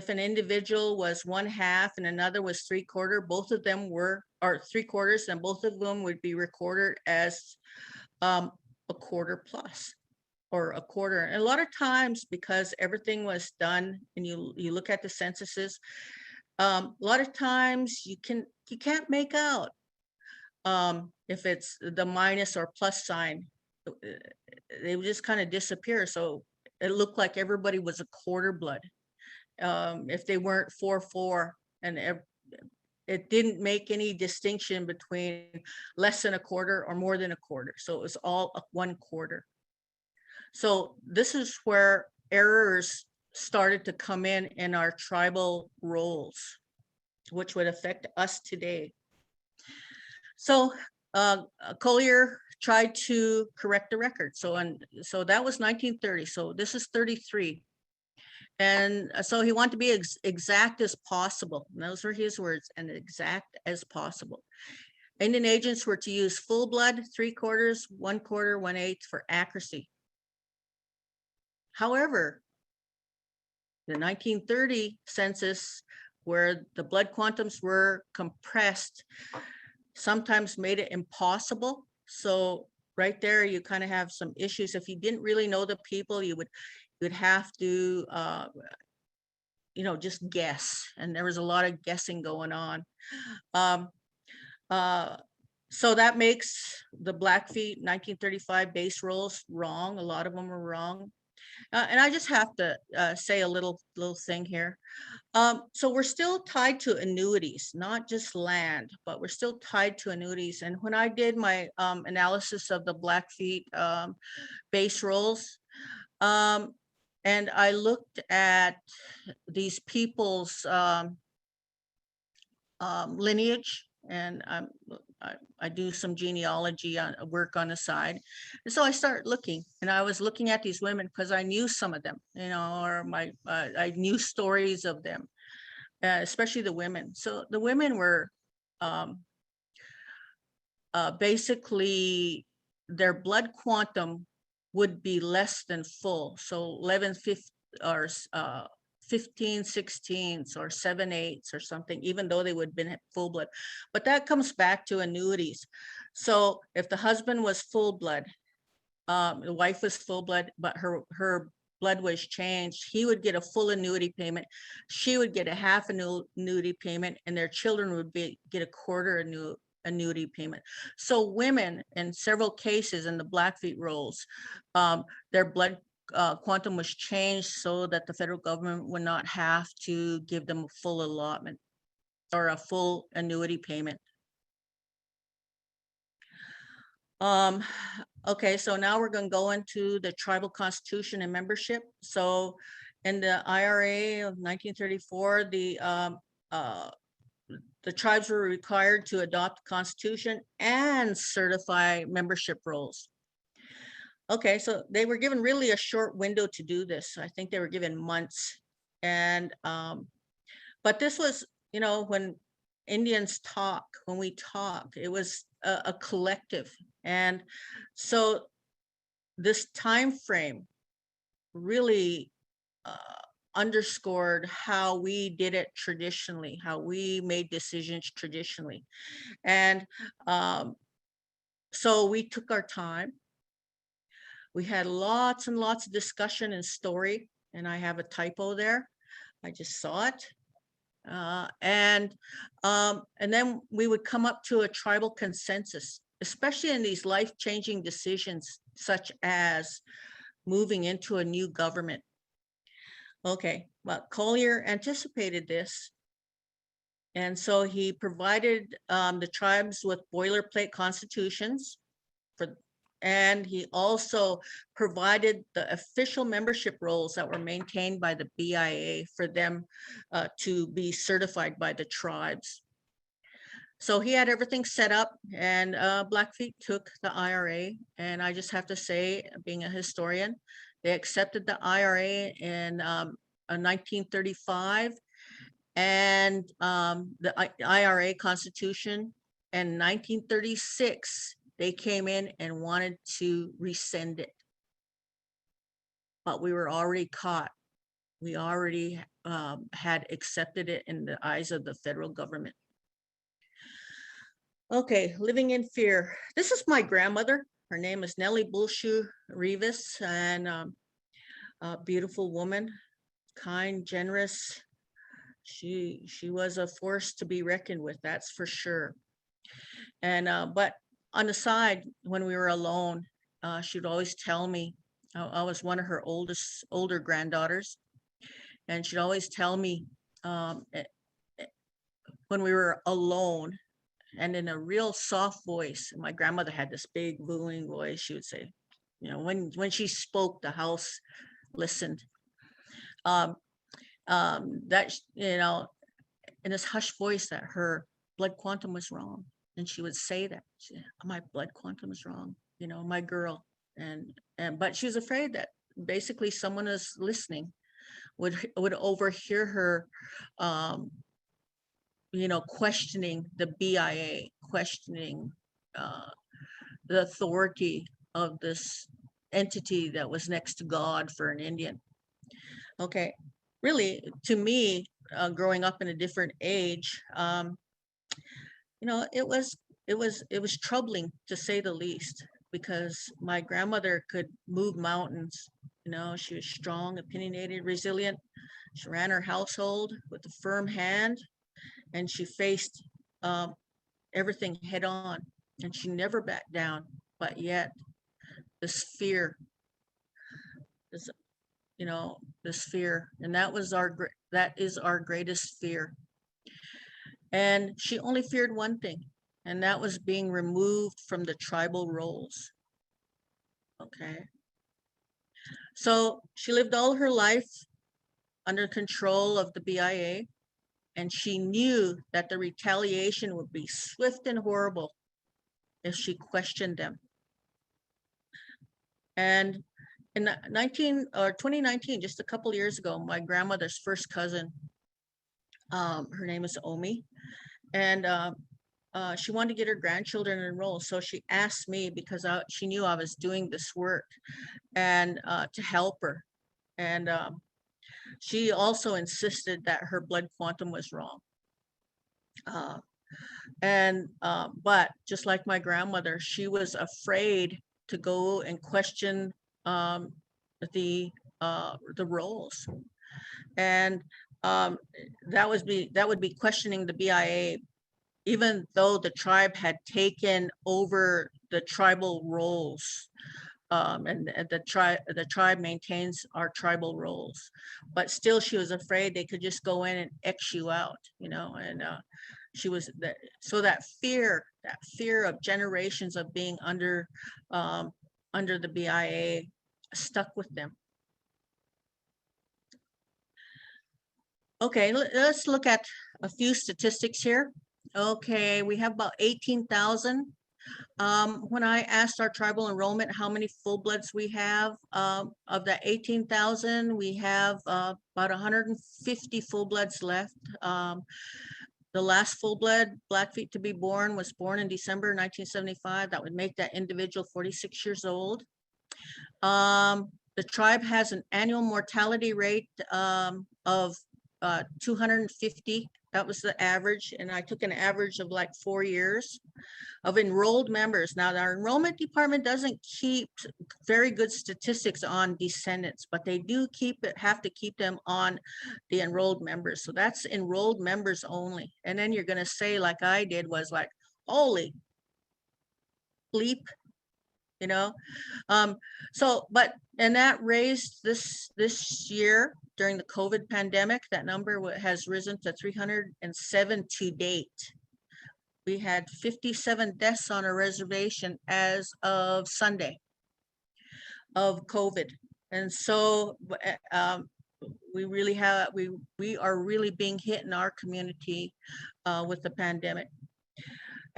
an individual was 1/2 and another was 3/4, both of them were, or 3/4, and both of them would be recorded as a quarter plus or a quarter. And a lot of times, because everything was done, and you look at the censuses, a lot of times you can't make out if it's the minus or plus sign. They would just kind of disappear. So it looked like everybody was a quarter blood if they weren't 4/4, and it didn't make any distinction between less than a quarter or more than a quarter. So it was all 1/4. So this is where errors started to come in our tribal rolls, which would affect us today. So Collier tried to correct the record. So that was 1930. So this is 33. And so he wanted to be exact as possible. And those were his words, and exact as possible. Indian agents were to use full blood, 3/4, 1/4, 1/8 for accuracy. However, the 1930 census, where the blood quantums were compressed, sometimes made it impossible. So right there, you kind of have some issues. If you didn't really know the people, you would have to, just guess. And there was a lot of guessing going on. So that makes the Blackfeet 1935 base rolls wrong. A lot of them are wrong. And I just have to say a little thing here. So we're still tied to annuities, not just land, but we're still tied to annuities. And when I did my analysis of the Blackfeet base rolls, and I looked at these people's lineage, and I do some genealogy work on the side. And so I started looking, and I was looking at these women because I knew some of them, or I knew stories of them, especially the women. So the women were basically, their blood quantum would be less than full. So 11/5 or 15/16 or 7/8 or something, even though they would have been full blood. But that comes back to annuities. So if the husband was full blood, the wife was full blood, but her blood was changed, he would get a full annuity payment. She would get a half annuity payment, and their children would get a quarter annuity payment. So women, in several cases in the Blackfeet rolls, their blood quantum was changed so that the federal government would not have to give them a full allotment or a full annuity payment. Okay, so now we're going to go into the tribal constitution and membership. So in the IRA of 1934, the tribes were required to adopt the Constitution and certify membership rolls. Okay, so they were given really a short window to do this. I think they were given months. And but this was, when Indians talk, when we talk, it was a collective. And so this time frame really underscored how we did it traditionally, how we made decisions traditionally. And so we took our time. We had lots and lots of discussion and story, and I have a typo there. I just saw it. And then we would come up to a tribal consensus, especially in these life-changing decisions, such as moving into a new government. Okay, well, Collier anticipated this. And so he provided the tribes with boilerplate constitutions and he also provided the official membership roles that were maintained by the BIA for them to be certified by the tribes. So he had everything set up, and Blackfeet took the IRA. And I just have to say, being a historian, they accepted the IRA in 1935 and the IRA Constitution. And 1936, they came in and wanted to rescind it. But we were already caught. We already had accepted it in the eyes of the federal government. Okay, living in fear. This is my grandmother. Her name is Nellie Bulshu Rivas, and a beautiful woman, kind, generous. She was a force to be reckoned with, that's for sure. And but on the side, when we were alone, she'd always tell me, I was one of her older granddaughters, and she'd always tell me when we were alone, and in a real soft voice. My grandmother had this big booming voice. She would say, you know, when she spoke, the house listened. That, you know, in this hushed voice, that her blood quantum was wrong. And she would say that, my blood quantum is wrong, you know, my girl. But she was afraid that basically someone is listening would overhear her, you know, questioning the BIA, questioning the authority of this entity that was next to God for an Indian. Okay, really, to me, growing up in a different age, you know, it was troubling, to say the least, because my grandmother could move mountains. You know, she was strong, opinionated, resilient. She ran her household with a firm hand, and she faced everything head on, and she never backed down. But yet, this fear, this, you know, this fear, and that is our greatest fear. And she only feared one thing, and that was being removed from the tribal roles. Okay. So she lived all her life under control of the BIA, and she knew that the retaliation would be swift and horrible if she questioned them. And in 2019, just a couple of years ago, my grandmother's first cousin, her name is Omi, and she wanted to get her grandchildren enrolled. So she asked me, because she knew I was doing this work, and to help her. And she also insisted that her blood quantum was wrong. But just like my grandmother, she was afraid to go and question the roles. And that would be questioning the BIA, even though the tribe had taken over the tribal roles. And the tribe maintains our tribal roles, but still she was afraid they could just go in and X you out, you know. And she was that fear of generations of being under the BIA stuck with them. Okay, let's look at a few statistics here. Okay, we have about 18,000. When I asked our tribal enrollment how many full bloods we have, of that 18,000, we have about 150 full bloods left. the last full-blood Blackfeet to be born was born in December 1975. That would make that individual 46 years old. The tribe has an annual mortality rate of 250. That was the average, and I took an average of like 4 years of enrolled members. Now, our enrollment department doesn't keep very good statistics on descendants, but they do have to keep them on the enrolled members. So that's enrolled members only. And then you're going to say, like I did, was like, holy bleep, you know. And that raised this year during the COVID pandemic. That number has risen to 307 to date. We had 57 deaths on our reservation as of Sunday of COVID. And so we are really being hit in our community with the pandemic.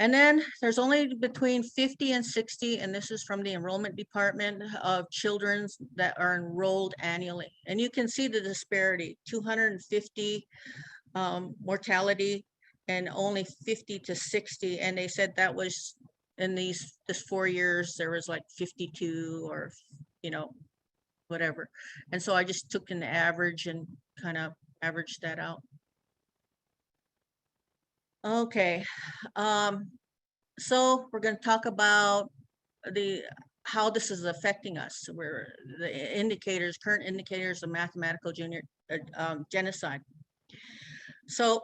And then there's only between 50 and 60, and this is from the enrollment department, of children that are enrolled annually. And you can see the disparity, 250 mortality and only 50 to 60. And they said that was in this 4 years, there was like 52 or, you know, whatever. And so I just took an average and kind of averaged that out. Okay, so we're going to talk about how this is affecting us. Where the indicators, current indicators of mathematical genocide. So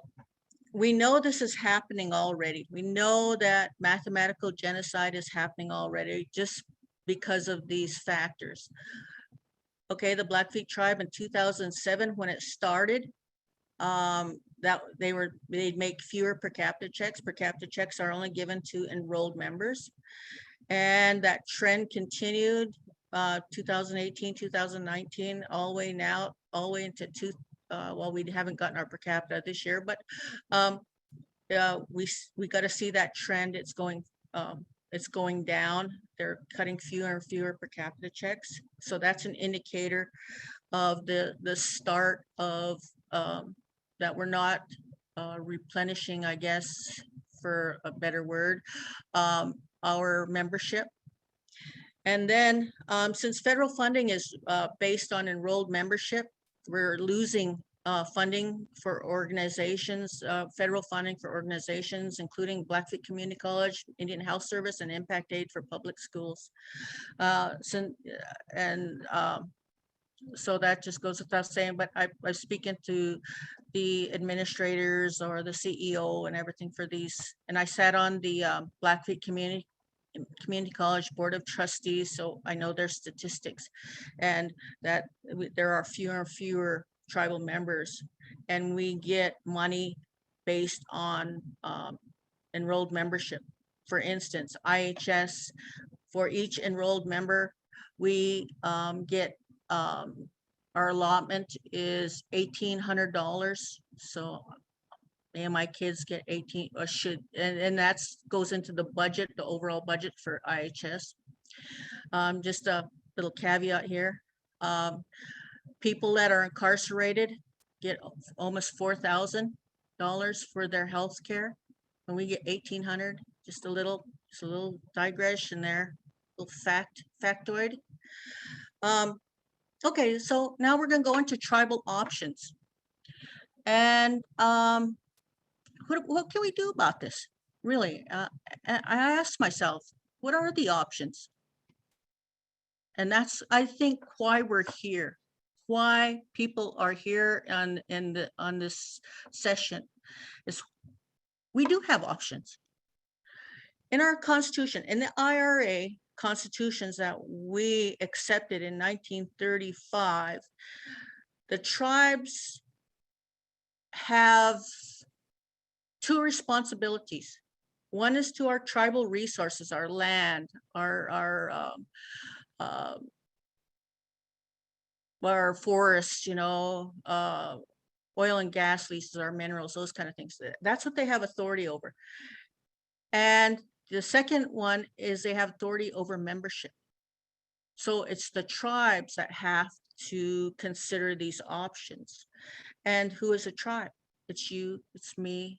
we know this is happening already. We know that mathematical genocide is happening already just because of these factors. Okay, the Blackfeet tribe in 2007, when it started, that they'd make fewer per capita checks. Per capita checks are only given to enrolled members, and that trend continued 2018, 2019, all the way into well, we haven't gotten our per capita this year, but we got to see that trend. It's going down. They're cutting fewer and fewer per capita checks, so that's an indicator of the start of that we're not replenishing, I guess, for a better word, our membership. And then since federal funding is based on enrolled membership, we're losing funding for organizations, federal funding for organizations, including Blackfeet Community College, Indian Health Service, and Impact Aid for public schools. So that just goes without saying, but I was speaking to the administrators or the CEO and everything for these. And I sat on the Blackfeet Community College Board of Trustees, so I know their statistics, and that there are fewer and fewer tribal members, and we get money based on enrolled membership. For instance, IHS, for each enrolled member, we get our allotment is $1,800. So me and my kids get 18 or should, and that goes into the budget, the overall budget for IHS. Just a little caveat here. People that are incarcerated get almost $4,000 for their health care, and we get $1,800. Just a little digression there, little factoid. Okay, so now we're going to go into tribal options. And what can we do about this? Really, I asked myself, what are the options? And that's, I think, why we're here, why people are here on this session, is we do have options. In our Constitution, in the IRA constitutions that we accepted in 1935, the tribes have two responsibilities. One is to our tribal resources, our land, our forests, you know, oil and gas leases, our minerals, those kind of things. That's what they have authority over. And the second one is they have authority over membership. So it's the tribes that have to consider these options. And who is a tribe? It's you, it's me,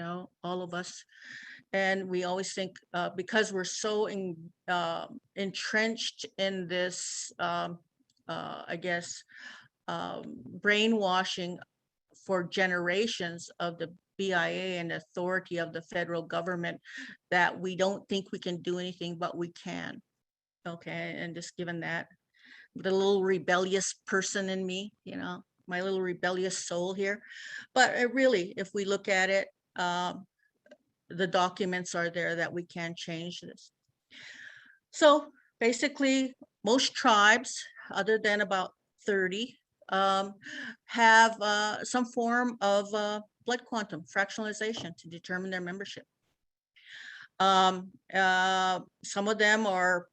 all of us. And we always think, because we're so entrenched in this, I guess, brainwashing for generations of the BIA and authority of the federal government, that we don't think we can do anything, but we can. Okay, and just given that, the little rebellious person in me, my little rebellious soul here. But really, if we look at it, the documents are there that we can change this. So basically, most tribes, other than about 30, have some form of blood quantum fractionalization to determine their membership. Some of them are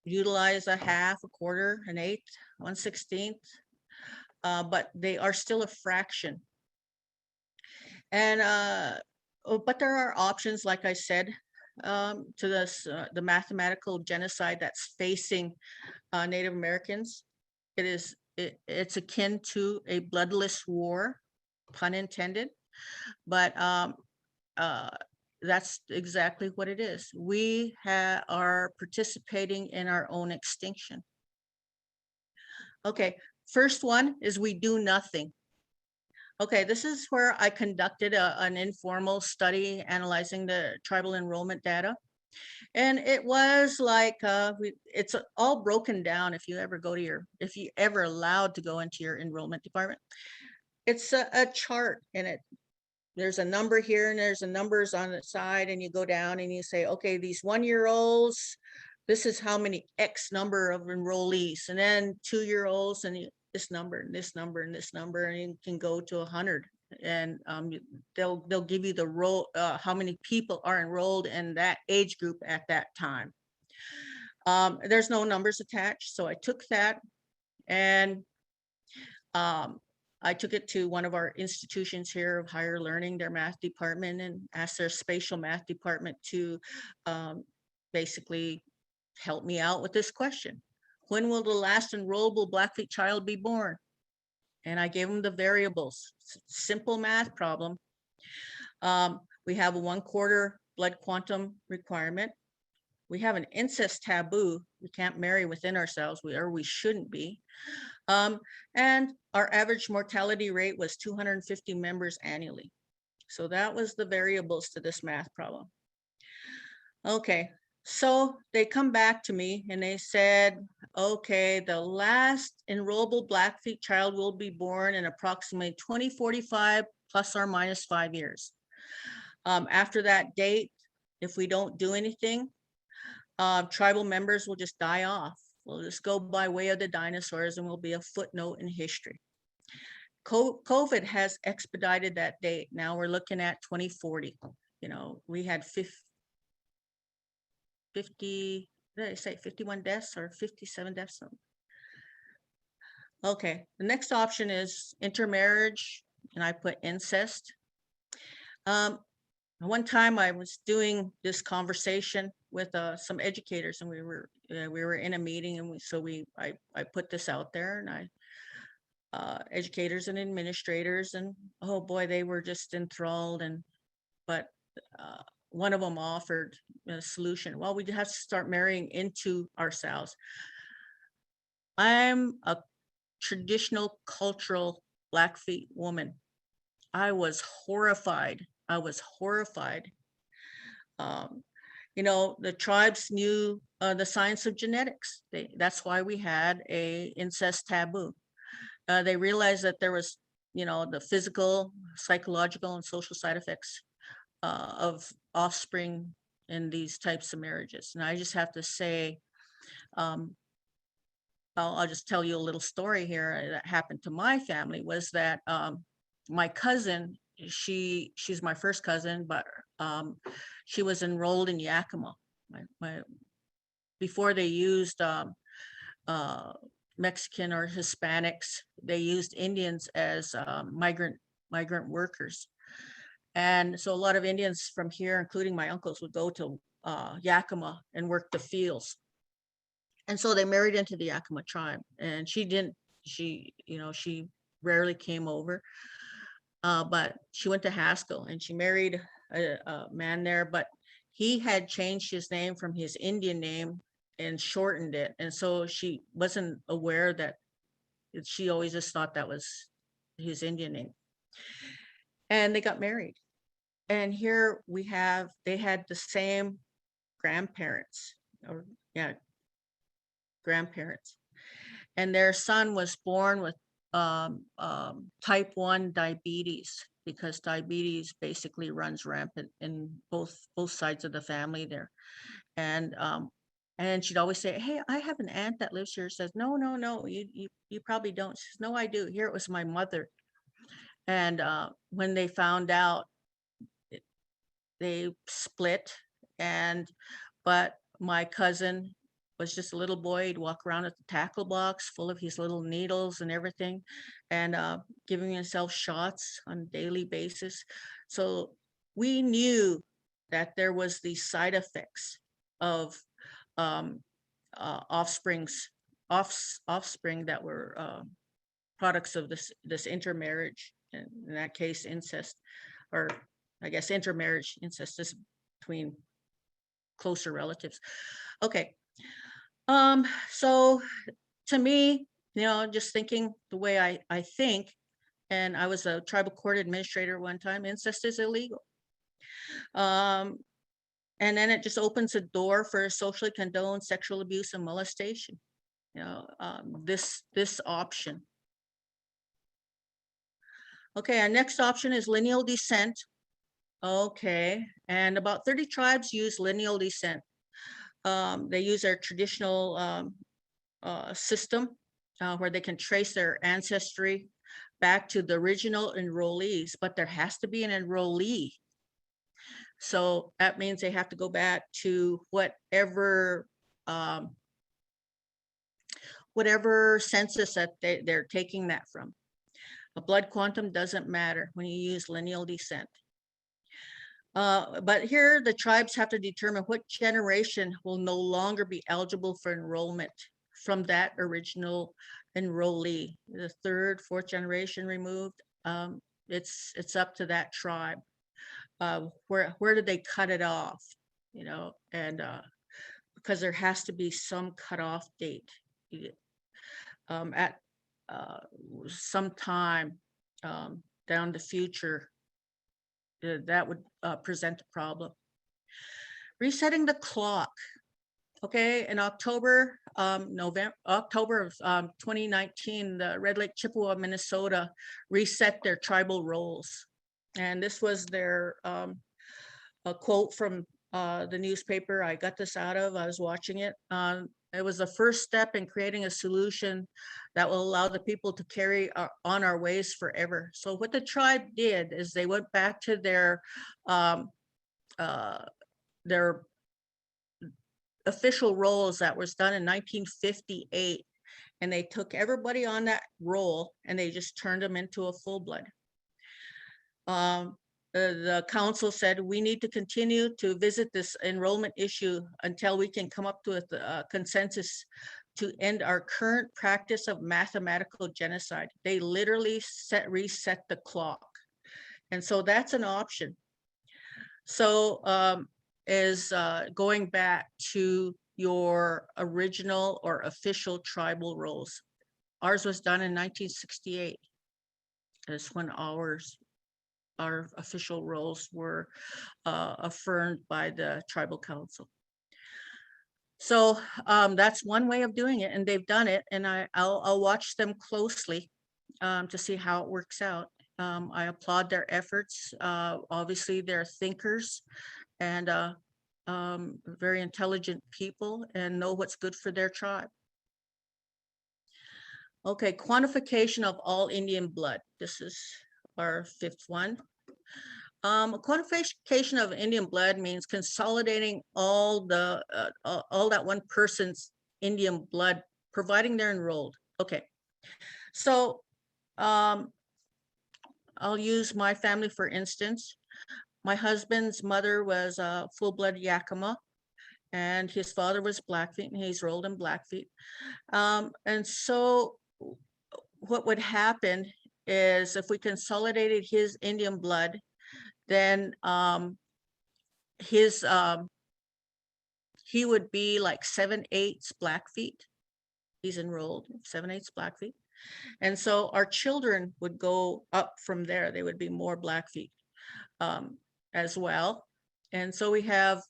utilize a half, a quarter, an eighth, 1/16, but they are still a fraction. And but there are options, like I said, to this the mathematical genocide that's facing Native Americans. It's akin to a bloodless war, pun intended, but that's exactly what it is. We are participating in our own extinction. Okay, first one is we do nothing. Okay, this is where I conducted an informal study analyzing the tribal enrollment data. And it was like, it's all broken down. If you ever allowed to go into your enrollment department, it's a chart, and there's a number here and there's a numbers on the side, and you go down and you say, okay, these 1-year-olds, this is how many X number of enrollees, and then 2-year-olds, and this number and this number and this number, and you can go to 100. And they'll give you the role, how many people are enrolled in that age group at that time. There's no numbers attached, so I took that, and I took it to one of our institutions here of higher learning, their math department, and asked their spatial math department to basically help me out with this question. When will the last enrollable Blackfeet child be born? And I gave them the variables. Simple math problem. We have a 1/4 blood quantum requirement. We have an incest taboo. We can't marry within ourselves, we shouldn't be. And our average mortality rate was 250 members annually. So that was the variables to this math problem. Okay, so they come back to me and they said, okay, the last enrollable Blackfeet child will be born in approximately 2045 plus or minus 5 years. After that date, if we don't do anything, tribal members will just die off. We'll just go by way of the dinosaurs and we'll be a footnote in history. COVID has expedited that date. Now we're looking at 2040. We had 50, did I say 51 deaths or 57 deaths? Okay, the next option is intermarriage, and I put incest. One time I was doing this conversation with some educators, and we were in a meeting, and I put this out there, and educators and administrators, and oh boy, they were just enthralled. But one of them offered a solution. Well, we have to start marrying into ourselves. I'm a traditional cultural Blackfeet woman. I was horrified. The tribes knew the science of genetics. That's why we had a incest taboo. They realized that there was, the physical, psychological, and social side effects of offspring in these types of marriages. And I just have to say, I'll just tell you a little story here that happened to my family. Was that my cousin, she's my first cousin, but she was enrolled in Yakima. Before they used Mexican or Hispanics, they used Indians as migrant workers. And so a lot of Indians from here, including my uncles, would go to Yakima and work the fields. And so they married into the Yakima tribe, and she rarely came over, but she went to Haskell and she married a man there, but he had changed his name from his Indian name and shortened it. And so she wasn't aware that she always just thought that was his Indian name. And they got married. And here we have, they had the same grandparents, or yeah, grandparents. And their son was born with type 1 diabetes, because diabetes basically runs rampant in both sides of the family there. And she'd always say, "Hey, I have an aunt that lives here." Says, "No, no, no, you probably don't." She says, "No, I do. Here, it was my mother." And when they found out, they split. But my cousin was just a little boy. He'd walk around with the tackle box full of his little needles and everything, and giving himself shots on a daily basis. So we knew that there was the side effects of offspring that were products of this intermarriage, in that case incest, or I guess intermarriage. Incest is between closer relatives. Okay. So to me, just thinking the way I think, and I was a tribal court administrator one time, incest is illegal. And then it just opens a door for socially condoned sexual abuse and molestation. This option. Okay, our next option is lineal descent. Okay, and about 30 tribes use lineal descent. They use their traditional system where they can trace their ancestry back to the original enrollees, but there has to be an enrollee. So that means they have to go back to whatever census that they're taking that from. A blood quantum doesn't matter when you use lineal descent. But here the tribes have to determine what generation will no longer be eligible for enrollment from that original enrollee. The third, fourth generation removed, it's up to that tribe. Where did they cut it off? And because there has to be some cutoff date at some time down the future. That would present a problem. Resetting the clock. Okay, in October of 2019, the Red Lake Chippewa, Minnesota reset their tribal roles. And this was their a quote from the newspaper I got this out of. I was watching it. It was the first step in creating a solution that will allow the people to carry on our ways forever. So what the tribe did is they went back to their official roles that was done in 1958, and they took everybody on that role and they just turned them into a full blood. The council said we need to continue to visit this enrollment issue until we can come up to a consensus to end our current practice of mathematical genocide. They literally reset the clock. And so that's an option. So going back to your original or official tribal roles. Ours was done in 1968. That's when our official roles were affirmed by the tribal council. So that's one way of doing it, and they've done it, and I'll watch them closely to see how it works out. I applaud their efforts. Obviously, they're thinkers and very intelligent people and know what's good for their tribe. Okay, quantification of all Indian blood. This is our fifth one. Quantification of Indian blood means consolidating all that one person's Indian blood, providing they're enrolled. Okay, so I'll use my family for instance. My husband's mother was a full-blood Yakima, and his father was Blackfeet, and he's rolled in Blackfeet. And so what would happen is if we consolidated his Indian blood, then he would be like 7/8 Blackfeet. He's enrolled 7/8 Blackfeet. And so our children would go up from there. They would be more Blackfeet as well. And so we have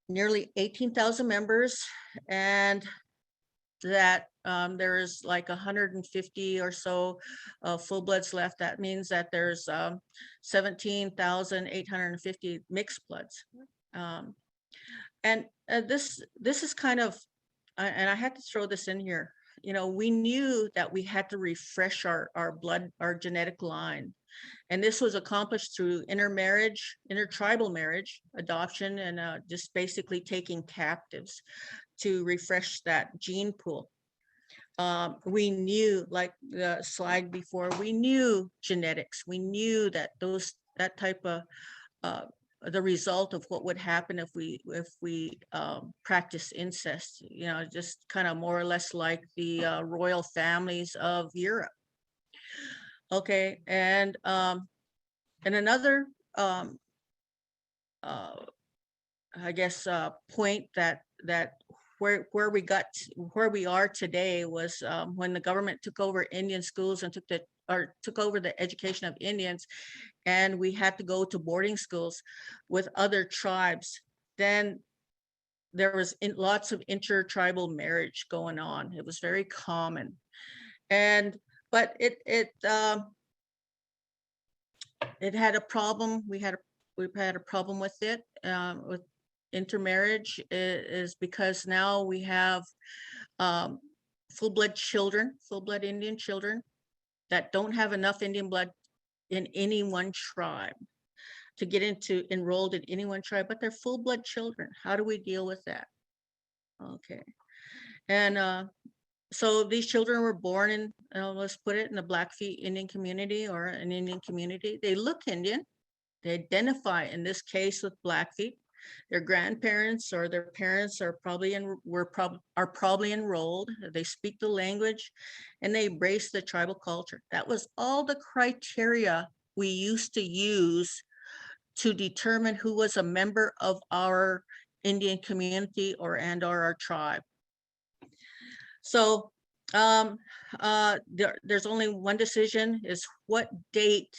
nearly 18,000 members, and that there is like 150 or so full-bloods left. That means that there's 17,850 mixed bloods. And this is kind of, and I had to throw this in here, you know, we knew that we had to refresh our blood, our genetic line. And this was accomplished through intermarriage, intertribal marriage, adoption, and just basically taking captives to refresh that gene pool. We knew, like the slide before, we knew genetics. We knew that that type of the result of what would happen if we practice incest, you know, just kind of more or less like the royal families of Europe. Okay, and another I guess point that where we are today was when the government took over Indian schools and took over the education of Indians, and we had to go to boarding schools with other tribes. Then there was lots of intertribal marriage going on. It was very common, but it had a problem. We've had a problem with it, with intermarriage, is because now we have full-blood Indian children that don't have enough Indian blood in any one tribe to get enrolled in any one tribe, but they're full-blood children. How do we deal with that? Okay, and so these children were born in, let's put it in the Blackfeet Indian community or an Indian community. They look Indian. They identify, in this case, with Blackfeet. Their grandparents or their parents are probably enrolled. They speak the language, and they embrace the tribal culture. That was all the criteria we used to use to determine who was a member of our Indian community or our tribe. So there's only one decision: is what date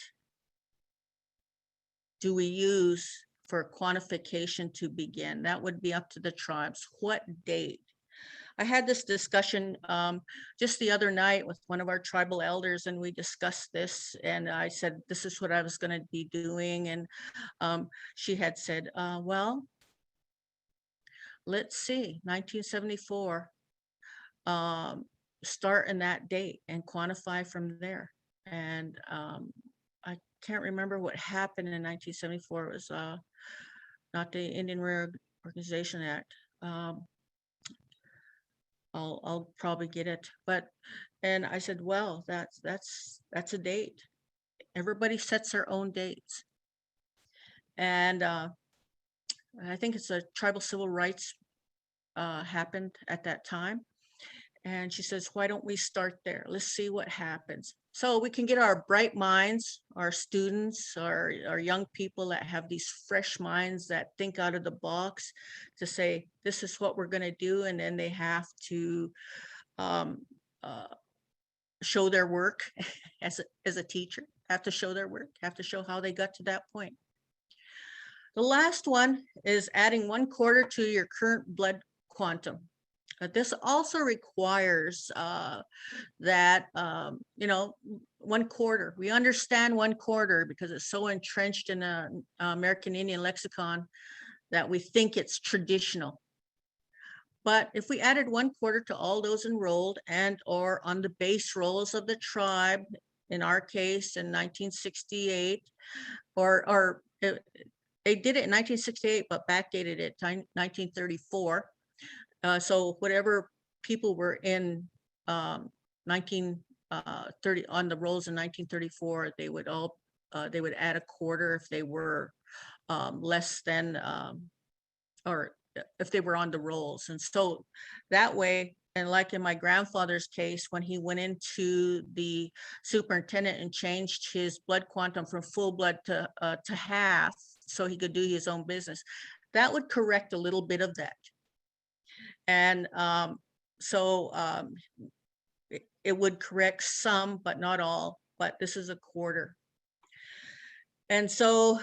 do we use for quantification to begin? That would be up to the tribes. What date? I had this discussion just the other night with one of our tribal elders, and we discussed this, and I said, this is what I was going to be doing. And she had said, well, let's see, 1974, start in that date and quantify from there. And I can't remember what happened in 1974. It was not the Indian Reorganization Act. I'll probably get it, and I said, well, that's a date. Everybody sets their own dates, and I think it's a tribal civil rights happened at that time. And she says, why don't we start there? Let's see what happens. So we can get our bright minds, our students, our young people that have these fresh minds that think out of the box to say, this is what we're going to do. And then they have to show their work as a teacher, have to show their work, have to show how they got to that point. The last one is adding 1/4 to your current blood quantum. This also requires that, 1/4. We understand 1/4 because it's so entrenched in the American Indian lexicon that we think it's traditional. But if we added 1/4 to all those enrolled and or on the base rolls of the tribe, in our case in 1968, or they did it in 1968, but backdated it to 1934. So whatever people were in 1930 on the rolls in 1934, they would add 1/4 if they were less than or if they were on the rolls. And so that way And like in my grandfather's case, when he went into the superintendent and changed his blood quantum from full blood to half, so he could do his own business, that would correct a little bit of that. And it would correct some, but not all. But this is a quarter. And so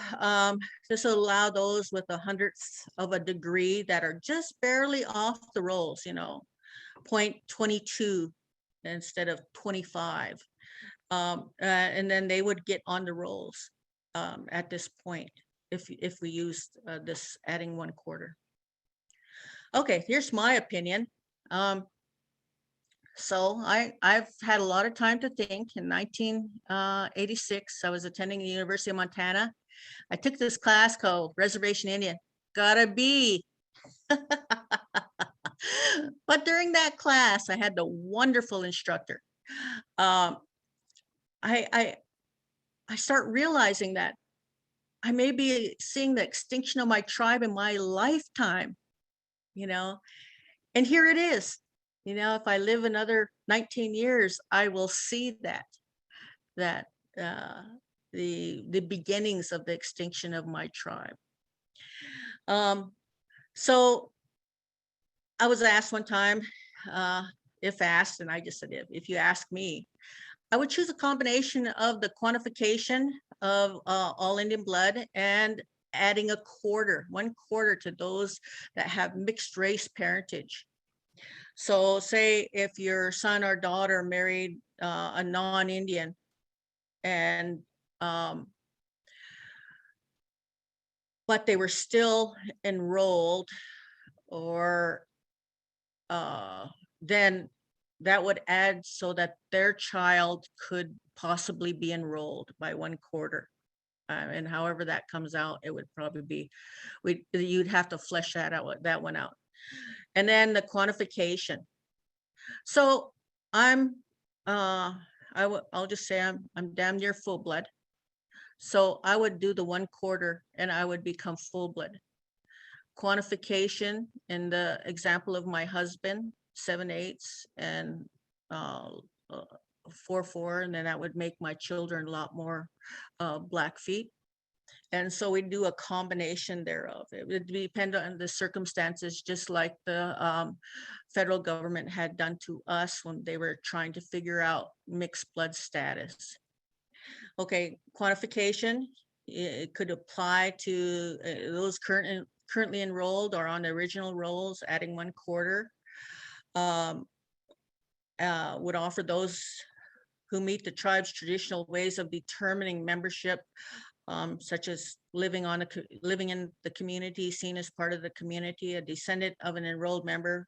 this will allow those with 1/100th of a degree that are just barely off the rolls, 0.22 instead of 25. And then they would get on the rolls at this point if we used this adding 1/4. Okay, here's my opinion. So I've had a lot of time to think. In 1986, I was attending the University of Montana. I took this class called Reservation Indian. Gotta be. But during that class, I had the wonderful instructor. I start realizing that I may be seeing the extinction of my tribe in my lifetime, and here it is. If I live another 19 years, I will see the beginnings of the extinction of my tribe. So I was asked one time, if asked, and I just said, if you ask me, I would choose a combination of the quantification of all Indian blood and adding 1/4 to those that have mixed race parentage. So say if your son or daughter married a non-Indian and but they were still enrolled, or then that would add so that their child could possibly be enrolled by 1/4. And however that comes out, it would probably be, you'd have to flesh that one out. And then the quantification. So I'll just say I'm damn near full blood. So I would do the 1/4 and I would become full blood. Quantification in the example of my husband, 7/8 and 4/4, and then that would make my children a lot more Blackfeet. And so we do a combination thereof. It would depend on the circumstances, just like the federal government had done to us when they were trying to figure out mixed blood status. Okay, quantification, it could apply to those currently enrolled or on the original rolls, adding 1/4. Would offer those who meet the tribe's traditional ways of determining membership, such as living in the community, seen as part of the community, a descendant of an enrolled member,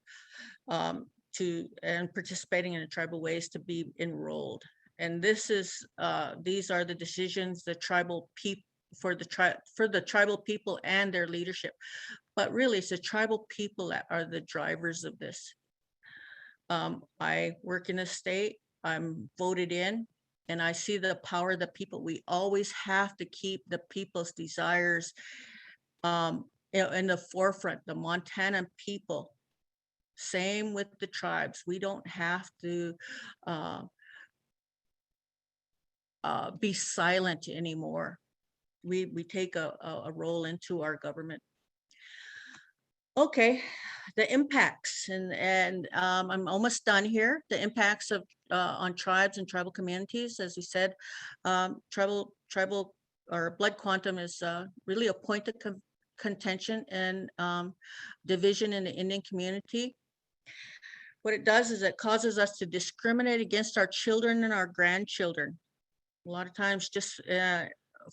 and participating in the tribal ways to be enrolled. And these are the decisions the tribal people for the tribal people and their leadership. But really, it's the tribal people that are the drivers of this. I work in a state. I'm voted in, and I see the power of the people. We always have to keep the people's desires in the forefront, the Montana people. Same with the tribes. We don't have to be silent anymore. We take a role into our government. Okay, the impacts, and I'm almost done here. The impacts of on tribes and tribal communities, as we said, tribal or blood quantum is really a point of contention and division in the Indian community. What it does is it causes us to discriminate against our children and our grandchildren. A lot of times, just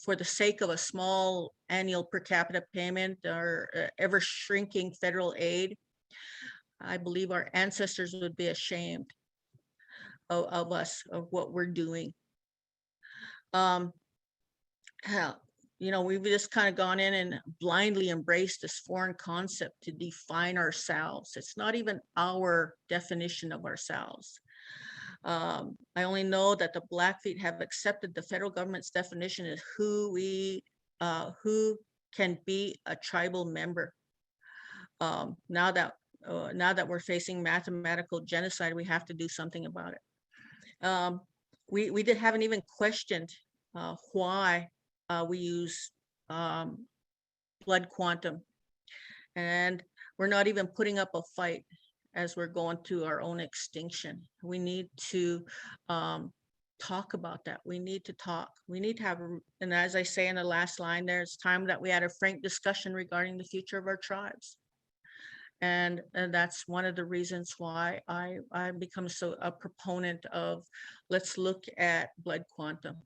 for the sake of a small annual per capita payment or ever shrinking federal aid. I believe our ancestors would be ashamed of us, of what we're doing. We've just kind of gone in and blindly embraced this foreign concept to define ourselves. It's not even our definition of ourselves. I only know that the Blackfeet have accepted the federal government's definition as who can be a tribal member. Now that now that we're facing mathematical genocide, we have to do something about it. We haven't even questioned why we use blood quantum, and we're not even putting up a fight as we're going to our own extinction. We need to talk about that. We need to talk. We need to have, and as I say in the last line there, it's time that we had a frank discussion regarding the future of our tribes. And that's one of the reasons why I become so a proponent of, let's look at blood quantum.